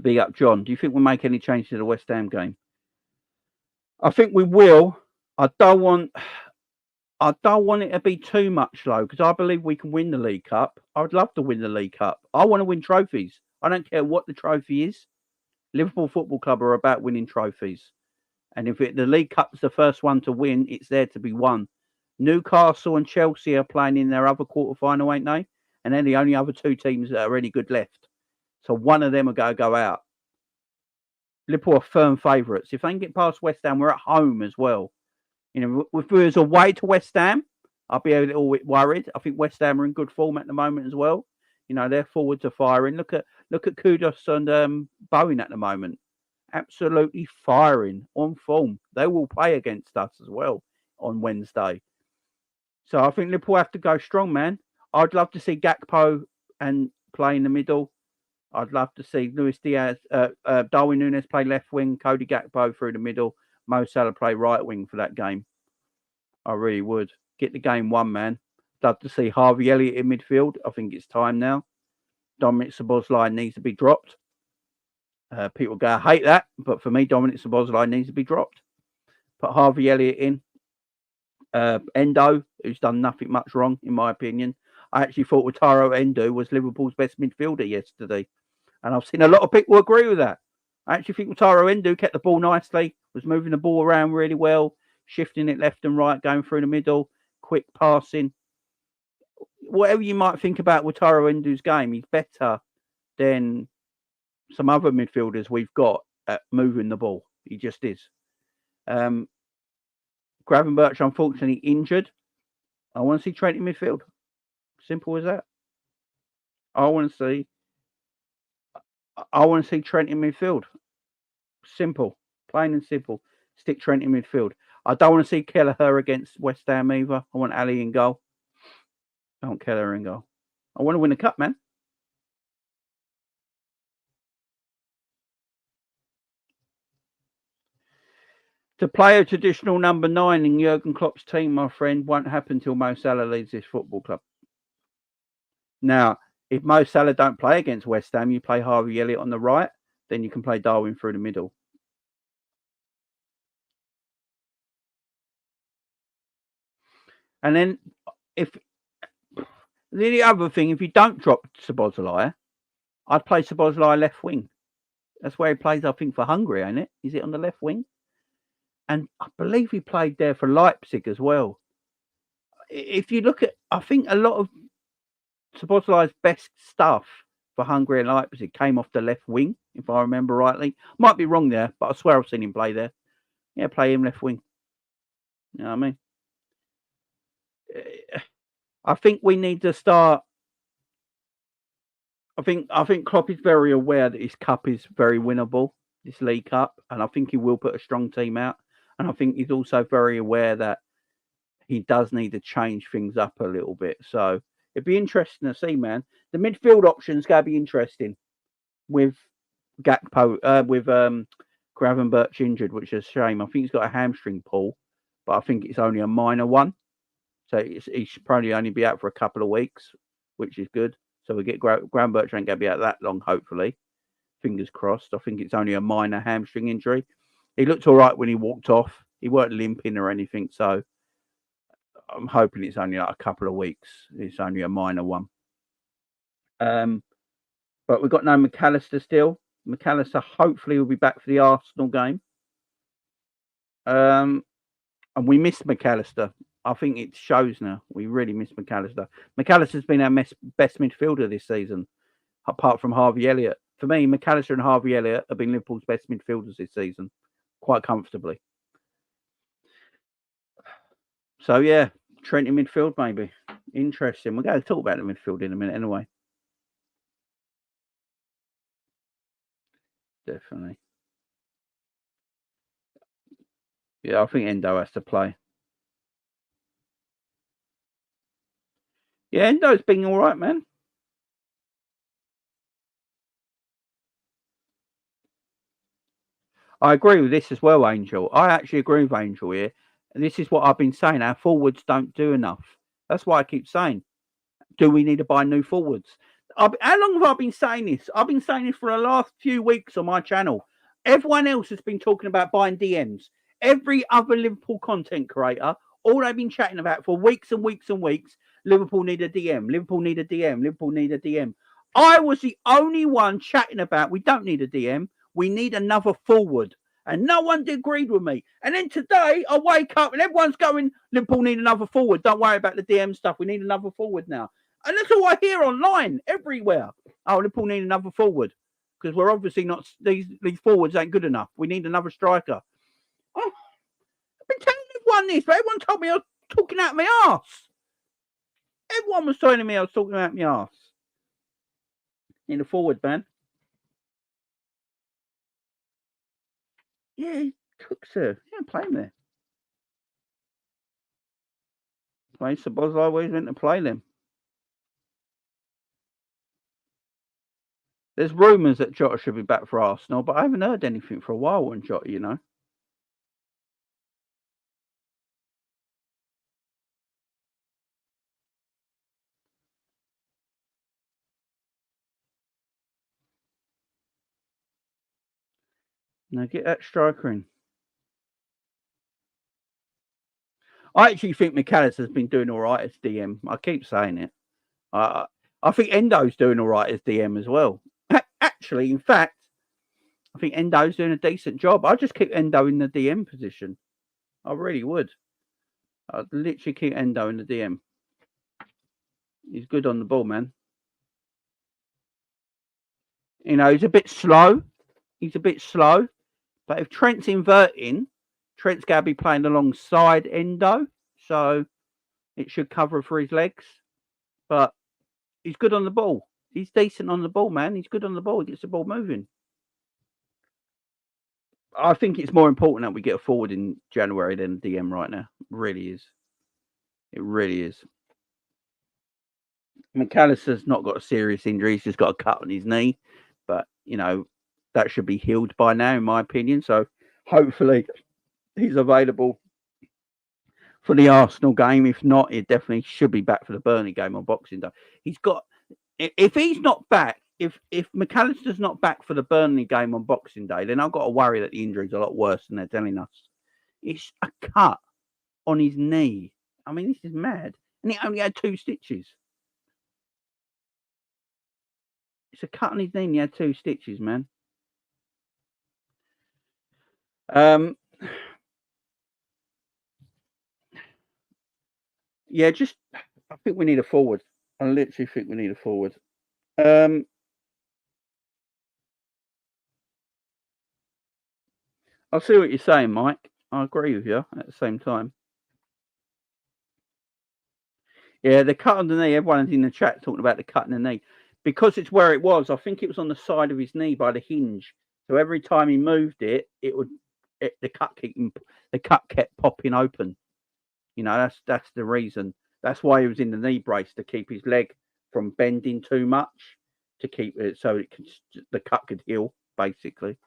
Big up, John. Do you think we'll make any change to the West Ham game? I think we will. I don't want it to be too much though, because I believe we can win the League Cup. I would love to win the League Cup. I want to win trophies. I don't care what the trophy is. Liverpool Football Club are about winning trophies. And if the League Cup's the first one to win, it's there to be won. Newcastle and Chelsea are playing in their other quarter-final, ain't they? And they're the only other two teams that are any good left. So one of them are going to go out. Liverpool are firm favourites. If they can get past West Ham, we're at home as well. You know, if we was away to West Ham, I'd be a little bit worried. I think West Ham are in good form at the moment as well. You know, their forwards are firing. Look at Kudus and Bowen at the moment. Absolutely firing, on form. They will play against us as well on Wednesday. So I think Liverpool have to go strong, man. I'd love to see Gakpo and play in the middle. I'd love to see Luis Diaz, Darwin Nunez play left wing, Cody Gakpo through the middle, Mo Salah play right wing for that game. I really would. Get the game won, man. Love to see Harvey Elliott in midfield. I think it's time now. Dominic Szoboszlai needs to be dropped. People go, I hate that. But for me, Dominic Szoboszlai needs to be dropped. Put Harvey Elliott in. Endo, who's done nothing much wrong, in my opinion. I actually thought Wataru Endo was Liverpool's best midfielder yesterday. And I've seen a lot of people agree with that. I actually think Wataru Endo kept the ball nicely, was moving the ball around really well, shifting it left and right, going through the middle, quick passing. Whatever you might think about Wataru Endo's game, he's better than some other midfielders we've got at moving the ball. He just is. Gravenberch, unfortunately, injured. I want to see Trent in midfield. Simple as that. I want to see Trent in midfield. Simple. Plain and simple. Stick Trent in midfield. I don't want to see Kelleher against West Ham either. I want Ali in goal. I want Kelleher in goal. I want to win the cup, man. To play a traditional number 9 in Jurgen Klopp's team, my friend, won't happen until Mo Salah leaves this football club. Now, if Mo Salah don't play against West Ham, you play Harvey Elliott on the right, then you can play Darwin through the middle. And then if the other thing, if you don't drop Szoboszlai, I'd play Szoboszlai left wing. That's where he plays, I think, for Hungary, ain't it? Is it on the left wing? And I believe he played there for Leipzig as well. If you look at, I think a lot of Szoboszlai's best stuff for Hungary and Leipzig came off the left wing, if I remember rightly. Might be wrong there, but I swear I've seen him play there. Yeah, play him left wing. You know what I mean? I think we need to start. I think Klopp is very aware that his cup is very winnable, this League Cup, and I think he will put a strong team out. And I think he's also very aware that he does need to change things up a little bit. So it'd be interesting to see, man. The midfield options going to be interesting with Gakpo, with Gravenberch injured, which is a shame. I think he's got a hamstring pull, but I think it's only a minor one. So he should probably only be out for a couple of weeks, which is good. So we get Gravenberch ain't going to be out that long, hopefully. Fingers crossed. I think it's only a minor hamstring injury. He looked all right when he walked off. He weren't limping or anything, so I'm hoping it's only like a couple of weeks. It's only a minor one. But we've got no McAllister still. McAllister hopefully will be back for the Arsenal game. And we missed McAllister. I think it shows now. We really missed McAllister. McAllister's been our best midfielder this season, apart from Harvey Elliott. For me, McAllister and Harvey Elliott have been Liverpool's best midfielders this season, quite comfortably. So, yeah, Trent in midfield, maybe. Interesting. We're going to talk about the midfield in a minute anyway. Definitely. Yeah, I think Endo has to play. Yeah, Endo's been all right, man. I agree with this as well, Angel. I actually agree with Angel here. And this is what I've been saying. Our forwards don't do enough. That's why I keep saying, do we need to buy new forwards? How long have I been saying this? I've been saying this for the last few weeks on my channel. Everyone else has been talking about buying DMs. Every other Liverpool content creator, all they've been chatting about for weeks and weeks and weeks, Liverpool need a DM, Liverpool need a DM, Liverpool need a DM. I was the only one chatting about we don't need a DM, we need another forward. And no one agreed with me. And then today, I wake up and everyone's going, Liverpool need another forward. Don't worry about the DM stuff. We need another forward now. And that's all I hear online, everywhere. Oh, Liverpool need another forward. Because we're obviously not, these forwards ain't good enough. We need another striker. Oh, I've been telling everyone this, but everyone told me I was talking out my arse. Everyone was telling me I was talking out my arse. Need a forward, man. Yeah, Cooks there. Yeah, play him there. Play Sabozai, always meant to play them. There's rumours that Jota should be back for Arsenal, but I haven't heard anything for a while on Jota, you know. Now get that striker in. I actually think McAllister's been doing all right as DM. I keep saying it. I think Endo's doing all right as DM as well. Actually, in fact, I think Endo's doing a decent job. I just keep Endo in the DM position. I really would. I'd literally keep Endo in the DM. He's good on the ball, man. You know, he's a bit slow. But if Trent's inverting, Trent's going to be playing alongside Endo. So it should cover for his legs. But he's good on the ball. He's decent on the ball, man. He's good on the ball. He gets the ball moving. I think it's more important that we get a forward in January than a DM right now. It really is. It really is. McAllister's not got a serious injury. He's just got a cut on his knee. But, you know, that should be healed by now, in my opinion. So hopefully he's available for the Arsenal game. If not, he definitely should be back for the Burnley game on Boxing Day. He's got, if he's not back, if McAllister's not back for the Burnley game on Boxing Day, then I've got to worry that the injury's a lot worse than they're telling us. It's a cut on his knee. I mean, this is mad. And he only had 2 stitches. It's a cut on his knee and he had 2 stitches, man. Yeah, just I think we need a forward. I literally think we need a forward. I see what you're saying, Mike. I agree with you at the same time. Yeah, the cut on the knee, everyone's in the chat talking about the cut in the knee. Because it's where it was, I think it was on the side of his knee by the hinge. So every time he moved it, the cut kept popping open. You know, that's the reason. That's why he was in the knee brace, to keep his leg from bending too much, to keep it so the cut could heal, basically.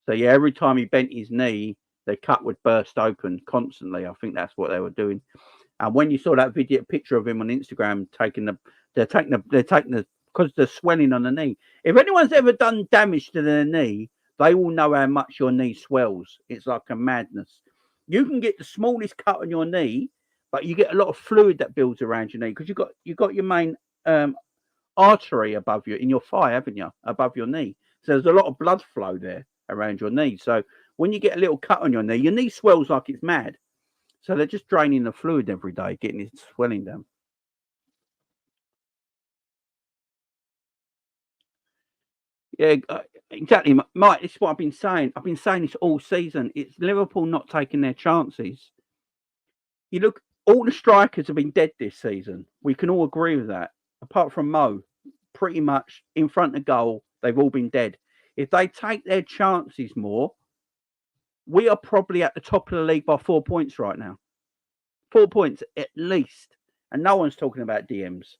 So yeah, every time he bent his knee, the cut would burst open constantly. I think that's what they were doing. And when you saw that picture of him on Instagram they're taking the because the swelling on the knee. If anyone's ever done damage to their knee, they will know how much your knee swells. It's like a madness. You can get the smallest cut on your knee, but you get a lot of fluid that builds around your knee because you've got your main artery above you in your thigh, haven't you? Above your knee. So there's a lot of blood flow there around your knee. So when you get a little cut on your knee swells like it's mad. So they're just draining the fluid every day, getting it swelling down. Yeah, exactly, Mike. This is what I've been saying. I've been saying this all season. It's Liverpool not taking their chances. You look, all the strikers have been dead this season. We can all agree with that. Apart from Mo, pretty much in front of goal, they've all been dead. If they take their chances more, we are probably at the top of the league by 4 points right now. 4 points at least. And no one's talking about DMs.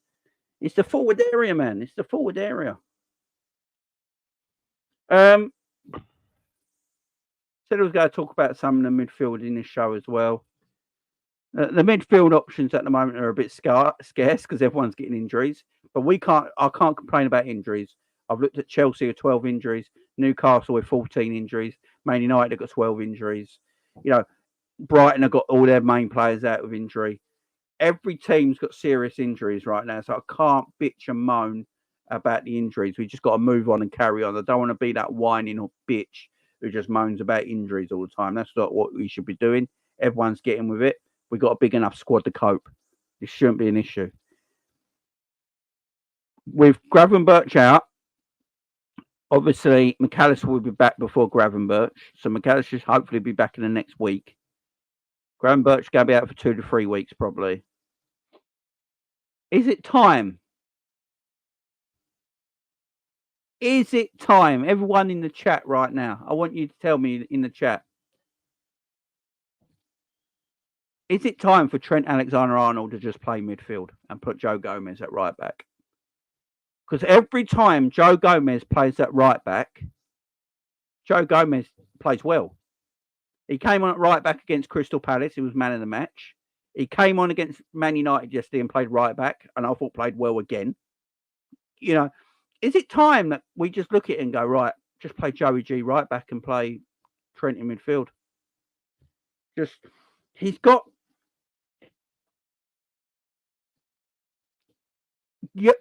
It's the forward area, man. It's the forward area. Said I was going to talk about some of the midfield in this show as well. The midfield options at the moment are a bit scarce because everyone's getting injuries. But I can't complain about injuries. I've looked at Chelsea with 12 injuries, Newcastle with 14 injuries, Man United have got 12 injuries. You know, Brighton have got all their main players out with injury. Every team's got serious injuries right now, so I can't bitch and moan about the injuries. We just got to move on and carry on. I don't want to be that whining or bitch who just moans about injuries all the time. That's not what we should be doing. Everyone's getting with it. We've got a big enough squad to cope. This shouldn't be an issue. With Gravenberch out, obviously McAllister will be back before Gravenberch. So McAllister should hopefully be back in the next week. Gravenberch going to be out for 2 to 3 weeks probably. Is it time? Is it time? Everyone in the chat right now, I want you to tell me in the chat. Is it time for Trent Alexander-Arnold to just play midfield and put Joe Gomez at right back? Because every time Joe Gomez plays at right back, Joe Gomez plays well. He came on at right back against Crystal Palace. He was man of the match. He came on against Man United yesterday and played right back, and I thought played well again. You know, is it time that we just look at it and go, right, just play Joey G right back and play Trent in midfield? Just, he's got...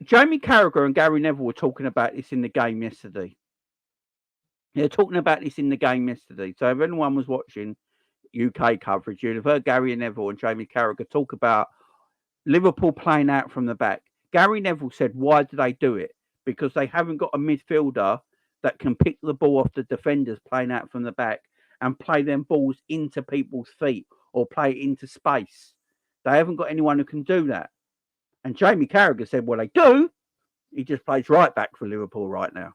Jamie Carragher and Gary Neville were talking about this in the game yesterday. They're talking about this in the game yesterday. So if anyone was watching UK coverage, you'd have heard Gary Neville and Jamie Carragher talk about Liverpool playing out from the back. Gary Neville said, why do they do it? Because they haven't got a midfielder that can pick the ball off the defenders playing out from the back and play them balls into people's feet or play it into space. They haven't got anyone who can do that. And Jamie Carragher said, well, they do. He just plays right back for Liverpool right now.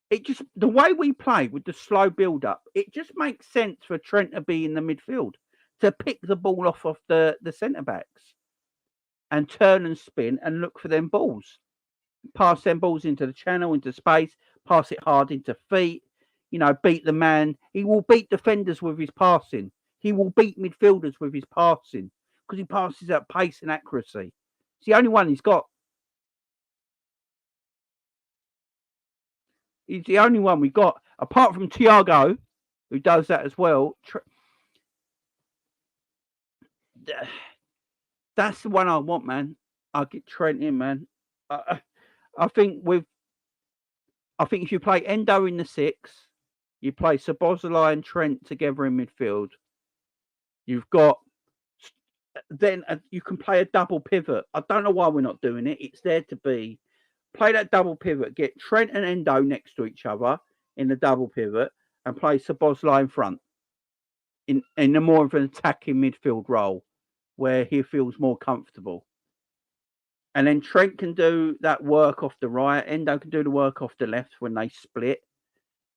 It just, the way we play with the slow build-up, it just makes sense for Trent to be in the midfield, to pick the ball off of the centre-backs and turn and spin and look for them balls. Pass them balls into the channel, into space, pass it hard into feet, beat the man. He will beat defenders with his passing. He will beat midfielders with his passing because he passes at pace and accuracy. It's the only one he's got. He's the only one we got, apart from Thiago, who does that as well. That's the one I want, man. I'll get Trent in, man. I think if you play Endo in the 6, you play Szoboszlai and Trent together in midfield. You've got then you can play a double pivot. I don't know why we're not doing it. It's there to be. Play that double pivot. Get Trent and Endo next to each other in the double pivot and play Szoboszlai in front in a more of an attacking midfield role where he feels more comfortable. And then Trent can do that work off the right. Endo can do the work off the left when they split.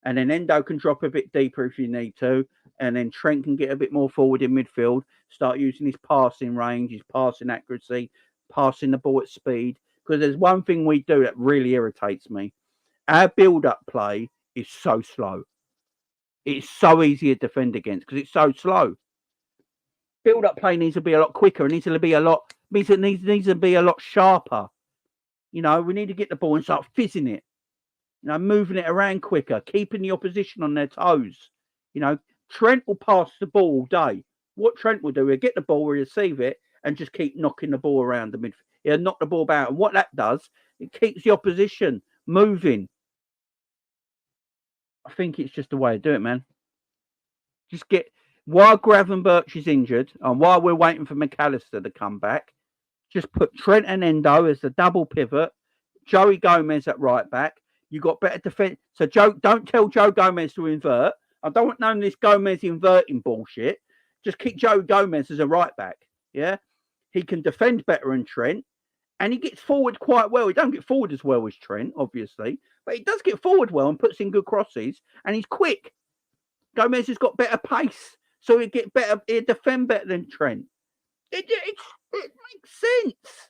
And then Endo can drop a bit deeper if you need to. And then Trent can get a bit more forward in midfield, start using his passing range, his passing accuracy, passing the ball at speed. Because there's one thing we do that really irritates me. Our build-up play is so slow. It's so easy to defend against because it's so slow. Build-up play needs to be a lot quicker. It needs to be a lot sharper. We need to get the ball and start fizzing it. Moving it around quicker, keeping the opposition on their toes. Trent will pass the ball all day. What Trent will do, he'll get the ball, receive it, and just keep knocking the ball around the midfield. He'll knock the ball about. And what that does, it keeps the opposition moving. I think it's just the way to do it, man. Just get, while Gravenberch is injured and while we're waiting for McAllister to come back, just put Trent and Endo as the double pivot, Joey Gomez at right back. You got better defense. So don't tell Joe Gomez to invert. I don't want none of this Gomez inverting bullshit. Just keep Joe Gomez as a right back. Yeah, he can defend better than Trent, and he gets forward quite well. He don't get forward as well as Trent, obviously, but he does get forward well and puts in good crosses, and he's quick. Gomez has got better pace, so he'll get better. He'll defend better than Trent. It makes sense.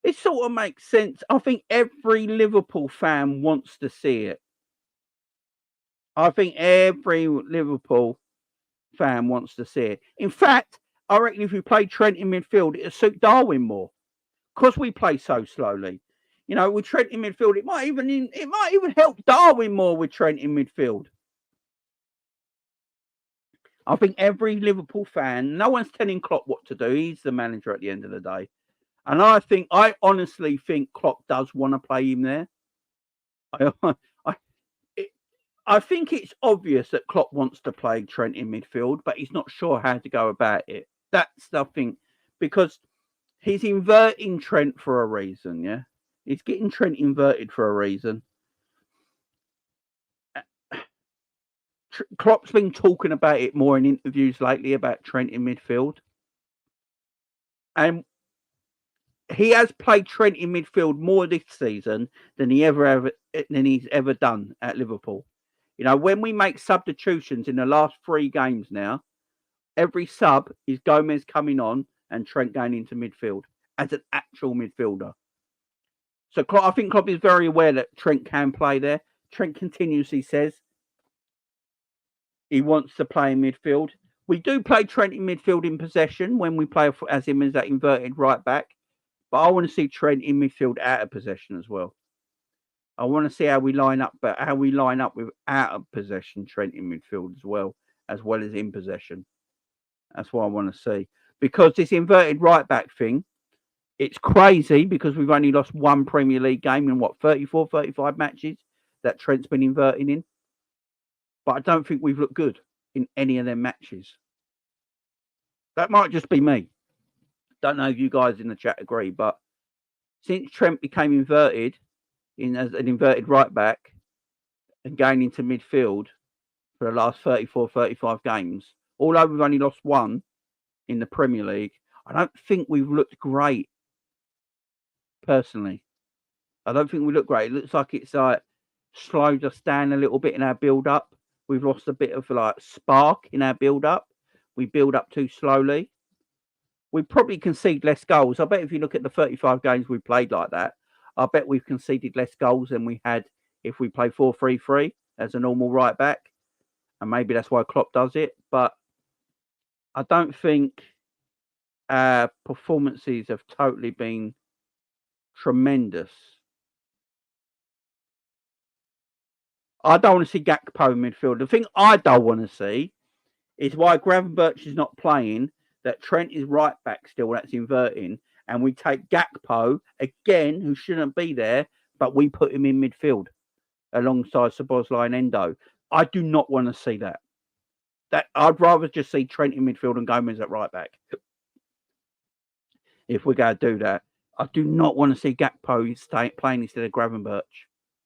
It sort of makes sense. I think every Liverpool fan wants to see it. I think every Liverpool fan wants to see it. In fact, I reckon if we play Trent in midfield, it'll suit Darwin more because we play so slowly. You know, with Trent in midfield, it might even help Darwin more with Trent in midfield. I think every Liverpool fan, no one's telling Klopp what to do. He's the manager at the end of the day. And I honestly think Klopp does want to play him there. I think it's obvious that Klopp wants to play Trent in midfield, but he's not sure how to go about it. That's the thing, because he's inverting Trent for a reason, yeah? He's getting Trent inverted for a reason. Klopp's been talking about it more in interviews lately about Trent in midfield. And he has played Trent in midfield more this season than he's ever done at Liverpool. You know, when we make substitutions in the last 3 games now, every sub is Gomez coming on and Trent going into midfield as an actual midfielder. So I think Klopp is very aware that Trent can play there. Trent continuously says he wants to play in midfield. We do play Trent in midfield in possession when we play as him as that inverted right back. But I want to see Trent in midfield out of possession as well. I want to see how we line up, but how we line up with out of possession Trent in midfield as well as in possession. That's what I want to see. Because this inverted right back thing, it's crazy because we've only lost 1 Premier League game in 34, 35 matches that Trent's been inverting in. But I don't think we've looked good in any of them matches. That might just be me. Don't know if you guys in the chat agree, but since Trent became inverted as an inverted right back and going into midfield for the last 34, 35 games, although we've only lost 1 in the Premier League, I don't think we've looked great. Personally, I don't think we look great. It looks like it's slowed us down a little bit in our build-up. We've lost a bit of spark in our build-up. We build up too slowly. We probably concede less goals. I bet if you look at the 35 games we played like that, I bet we've conceded less goals than we had if we play 4-3-3 as a normal right back. And maybe that's why Klopp does it. But I don't think our performances have totally been tremendous. I don't want to see Gakpo in midfield. The thing I don't want to see is why Gravenberch is not playing, that Trent is right back still, that's inverting, and we take Gakpo again, who shouldn't be there, but we put him in midfield alongside Szoboszlai and Endo. I do not want to see that. I'd rather just see Trent in midfield and Gomez at right back. If we're going to do that, I do not want to see Gakpo playing instead of Gravenberch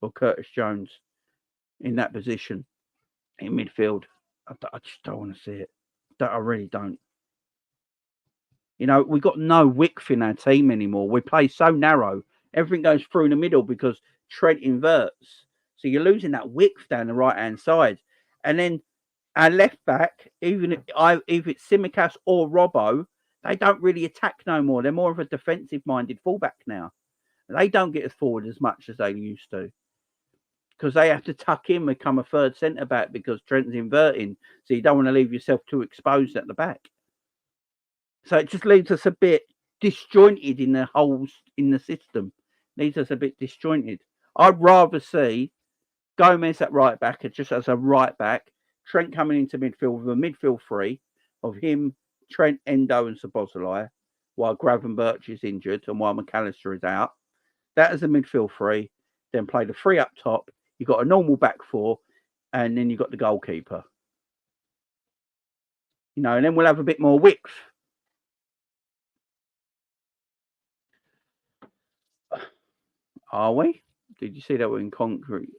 or Curtis Jones in that position in midfield. I just don't want to see it. I really don't. You know, we've got no width in our team anymore. We play so narrow. Everything goes through in the middle because Trent inverts. So you're losing that width down the right-hand side. And then our left back, even if it's Tsimikas or Robbo, they don't really attack no more. They're more of a defensive-minded fullback now. They don't get us forward as much as they used to. Because they have to tuck in, become a third centre-back because Trent's inverting. So you don't want to leave yourself too exposed at the back. So it just leaves us a bit disjointed in the holes in the system. Leaves us a bit disjointed. I'd rather see Gomez at right back, just as a right back. Trent coming into midfield with a midfield three of him, Trent, Endo, and Szoboszlai, while Gravenberch is injured and while McAllister is out. That is a midfield three. Then play the three up top. You've got a normal back four, and then you've got the goalkeeper. And then we'll have a bit more width. Are we? Did you see that we're in concrete?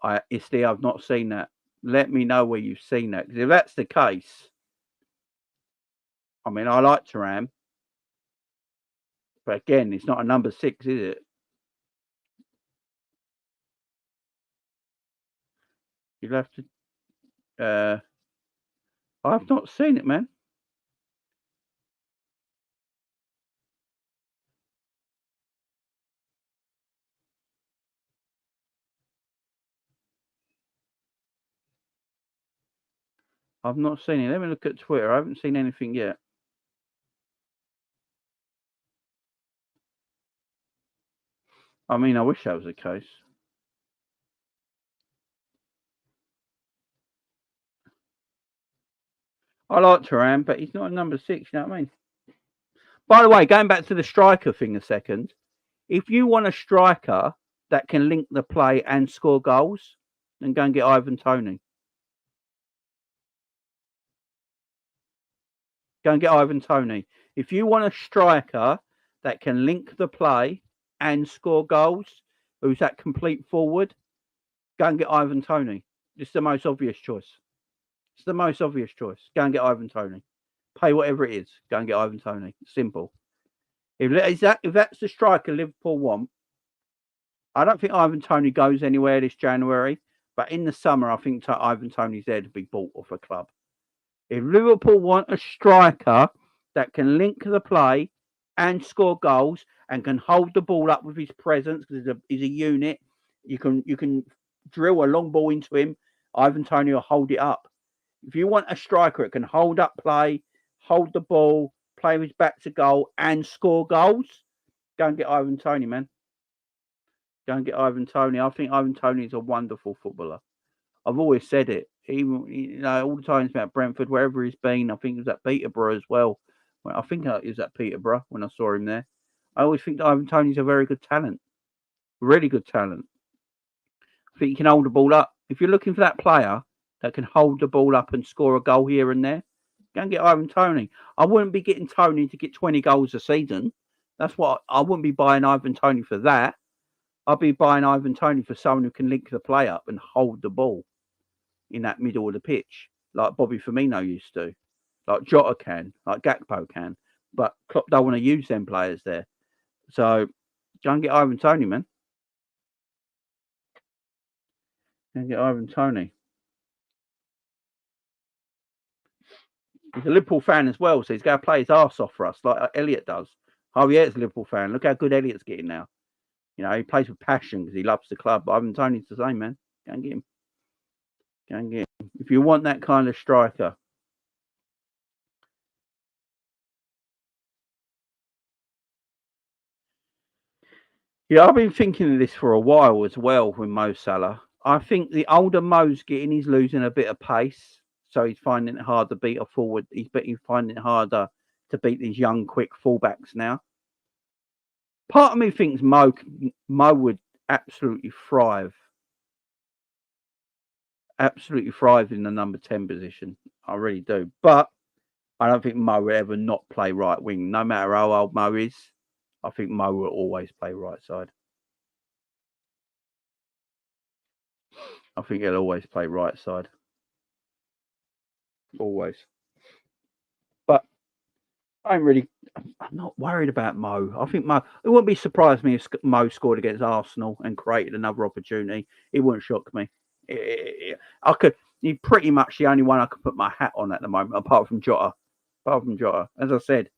I've not seen that. Let me know where you've seen that. Because if that's the case, I mean, I like Thuram. But again, it's not a number 6, is it? You'll have to... I've not seen it, man. I've not seen it. Let me look at Twitter. I haven't seen anything yet. I mean, I wish that was the case. I like Thuram, but he's not a number 6, you know what I mean? By the way, going back to the striker thing a second, if you want a striker that can link the play and score goals, then go and get Ivan Toney. Go and get Ivan Toney. If you want a striker that can link the play and score goals, who's that complete forward, go and get Ivan Toney. It's the most obvious choice. It's the most obvious choice. Go and get Ivan Toney. Pay whatever it is. Go and get Ivan Toney. Simple. If that's the striker Liverpool want, I don't think Ivan Toney goes anywhere this January. But in the summer, I think Ivan Toney's there to be bought off a club. If Liverpool want a striker that can link the play and score goals and can hold the ball up with his presence, because he's a unit, you can drill a long ball into him. Ivan Toney will hold it up. If you want a striker that can hold up play, hold the ball, play with his back to goal, and score goals, go and get Ivan Toney, man. Go and get Ivan Toney. I think Ivan Toney is a wonderful footballer. I've always said it. Even all the times about Brentford, wherever he's been. I think it was at Peterborough as well. I think it was at Peterborough when I saw him there. I always think that Ivan Toney's a very good talent. Really good talent. I think he can hold the ball up. If you're looking for that player that can hold the ball up and score a goal here and there, go and get Ivan Toney. I wouldn't be getting Toney to get 20 goals a season. That's what I wouldn't be buying Ivan Toney for that. I'd be buying Ivan Toney for someone who can link the play up and hold the ball in that middle of the pitch, like Bobby Firmino used to, like Jota can, like Gakpo can. But Klopp don't want to use them players there. So go and get Ivan Toney, man. Go and get Ivan Toney. He's a Liverpool fan as well, so he's going to play his arse off for us, like Elliot does. Oh, yeah, he's a Liverpool fan. Look how good Elliot's getting now. He plays with passion because he loves the club. But Ivan Toney's the same, man. Go and get him. Go and get him. If you want that kind of striker. Yeah, I've been thinking of this for a while as well with Mo Salah. I think the older Mo's getting, he's losing a bit of pace. So he's finding it hard to beat a forward. He's finding it harder to beat these young, quick fullbacks now. Part of me thinks Mo would absolutely thrive. Absolutely thrive in the number 10 position. I really do. But I don't think Mo will ever not play right wing. No matter how old Mo is, I think Mo will always play right side. I think he'll always play right side. Always. But I'm not worried about Mo. I think Mo, it wouldn't be surprised me if Mo scored against Arsenal and created another opportunity. It wouldn't shock me. He's pretty much the only one I could put my hat on at the moment, apart from Jota. As I said,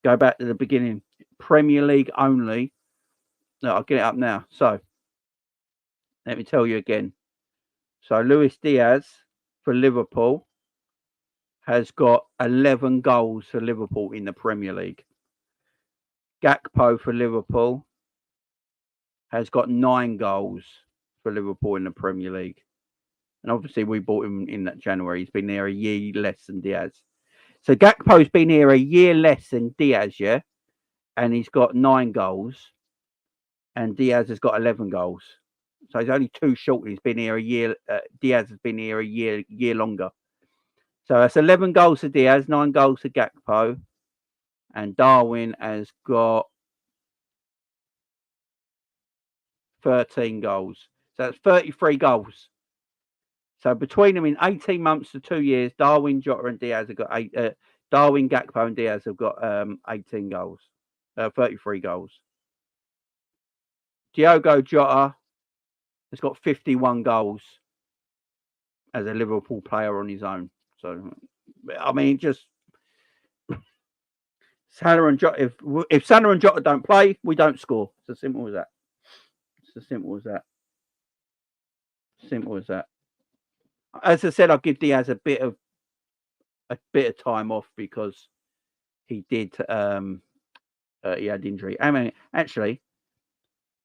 go back to the beginning. Premier League only. No, I'll get it up now. So, let me tell you again. So, Luis Diaz for Liverpool has got 11 goals for Liverpool in the Premier League. Gakpo for Liverpool has got 9 goals for Liverpool in the Premier League. And obviously, we bought him in that January. He's been there a year less than Diaz. So Gakpo's been here a year less than Diaz, yeah? And he's got 9 goals. And Diaz has got 11 goals. So he's only 2 short. He's been here a year. Diaz has been here a year longer. So that's 11 goals for Diaz, 9 goals for Gakpo. And Darwin has got 13 goals. So that's 33 goals. So between them in 18 months to 2 years, Darwin, Jota and Diaz have got Darwin, Gakpo and Diaz have got 18 goals. 33 goals. Diogo Jota has got 51 goals as a Liverpool player on his own. So, I mean, just Salah and Jota. If Salah and Jota don't play, we don't score. It's as simple as that. It's as simple as that. Simple as that. As I said, I'll give Diaz a bit of time off because he did. He had injury. I mean, actually,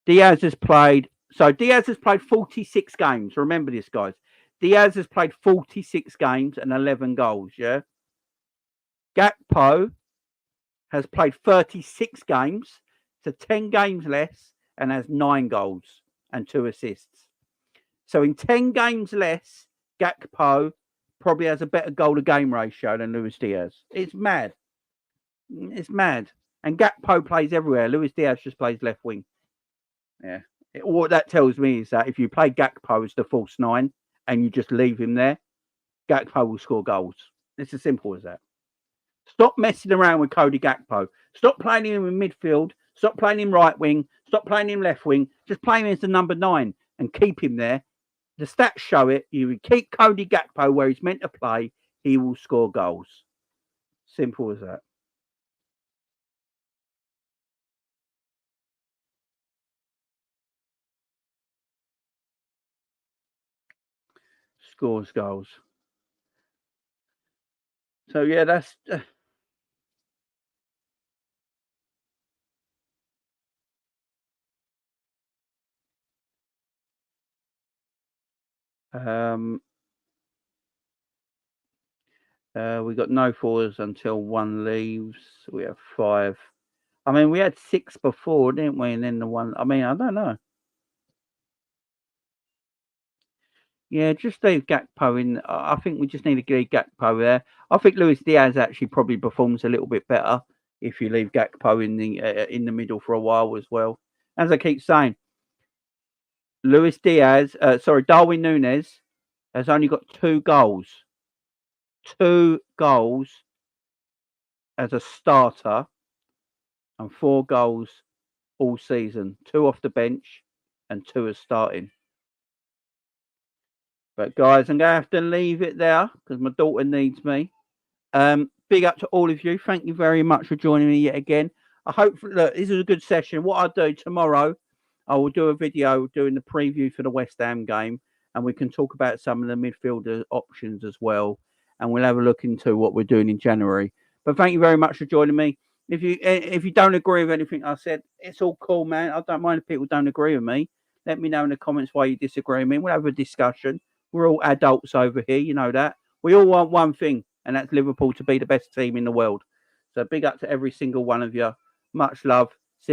Diaz has played. So Diaz has played 46 games. Remember this, guys. Diaz has played 46 games and 11 goals. Yeah. Gakpo has played 36 games, so 10 games less, and has 9 goals and 2 assists. So in 10 games less, Gakpo probably has a better goal to game ratio than Luis Diaz. It's mad. It's mad. And Gakpo plays everywhere. Luis Diaz just plays left wing. Yeah. What that tells me is that if you play Gakpo as the false 9 and you just leave him there, Gakpo will score goals. It's as simple as that. Stop messing around with Cody Gakpo. Stop playing him in midfield. Stop playing him right wing. Stop playing him left wing. Just play him as the number 9 and keep him there. The stats show it. You keep Cody Gakpo where he's meant to play, he will score goals. Simple as that. Scores goals. So yeah, that's we got no 4s until 1 leaves. We have 5. I mean, we had 6 before, didn't we? And then the 1. I mean, I don't know. Yeah, just leave Gakpo in. I think we just need to leave Gakpo there. I think Luis Diaz actually probably performs a little bit better if you leave Gakpo in the middle for a while as well. As I keep saying, Darwin Nunez has only got 2 goals. 2 goals as a starter and 4 goals all season. 2 off the bench and 2 as starting. But guys, I'm going to have to leave it there because my daughter needs me. Big up to all of you. Thank you very much for joining me yet again. I hope, look, this is a good session. What I'll do tomorrow, I will do a video doing the preview for the West Ham game, and we can talk about some of the midfielder options as well, and we'll have a look into what we're doing in January. But thank you very much for joining me. If you don't agree with anything I said, it's all cool, man. I don't mind if people don't agree with me. Let me know in the comments why you disagree with me. We'll have a discussion. We're all adults over here, you know that. We all want one thing, and that's Liverpool to be the best team in the world. So big up to every single one of you. Much love.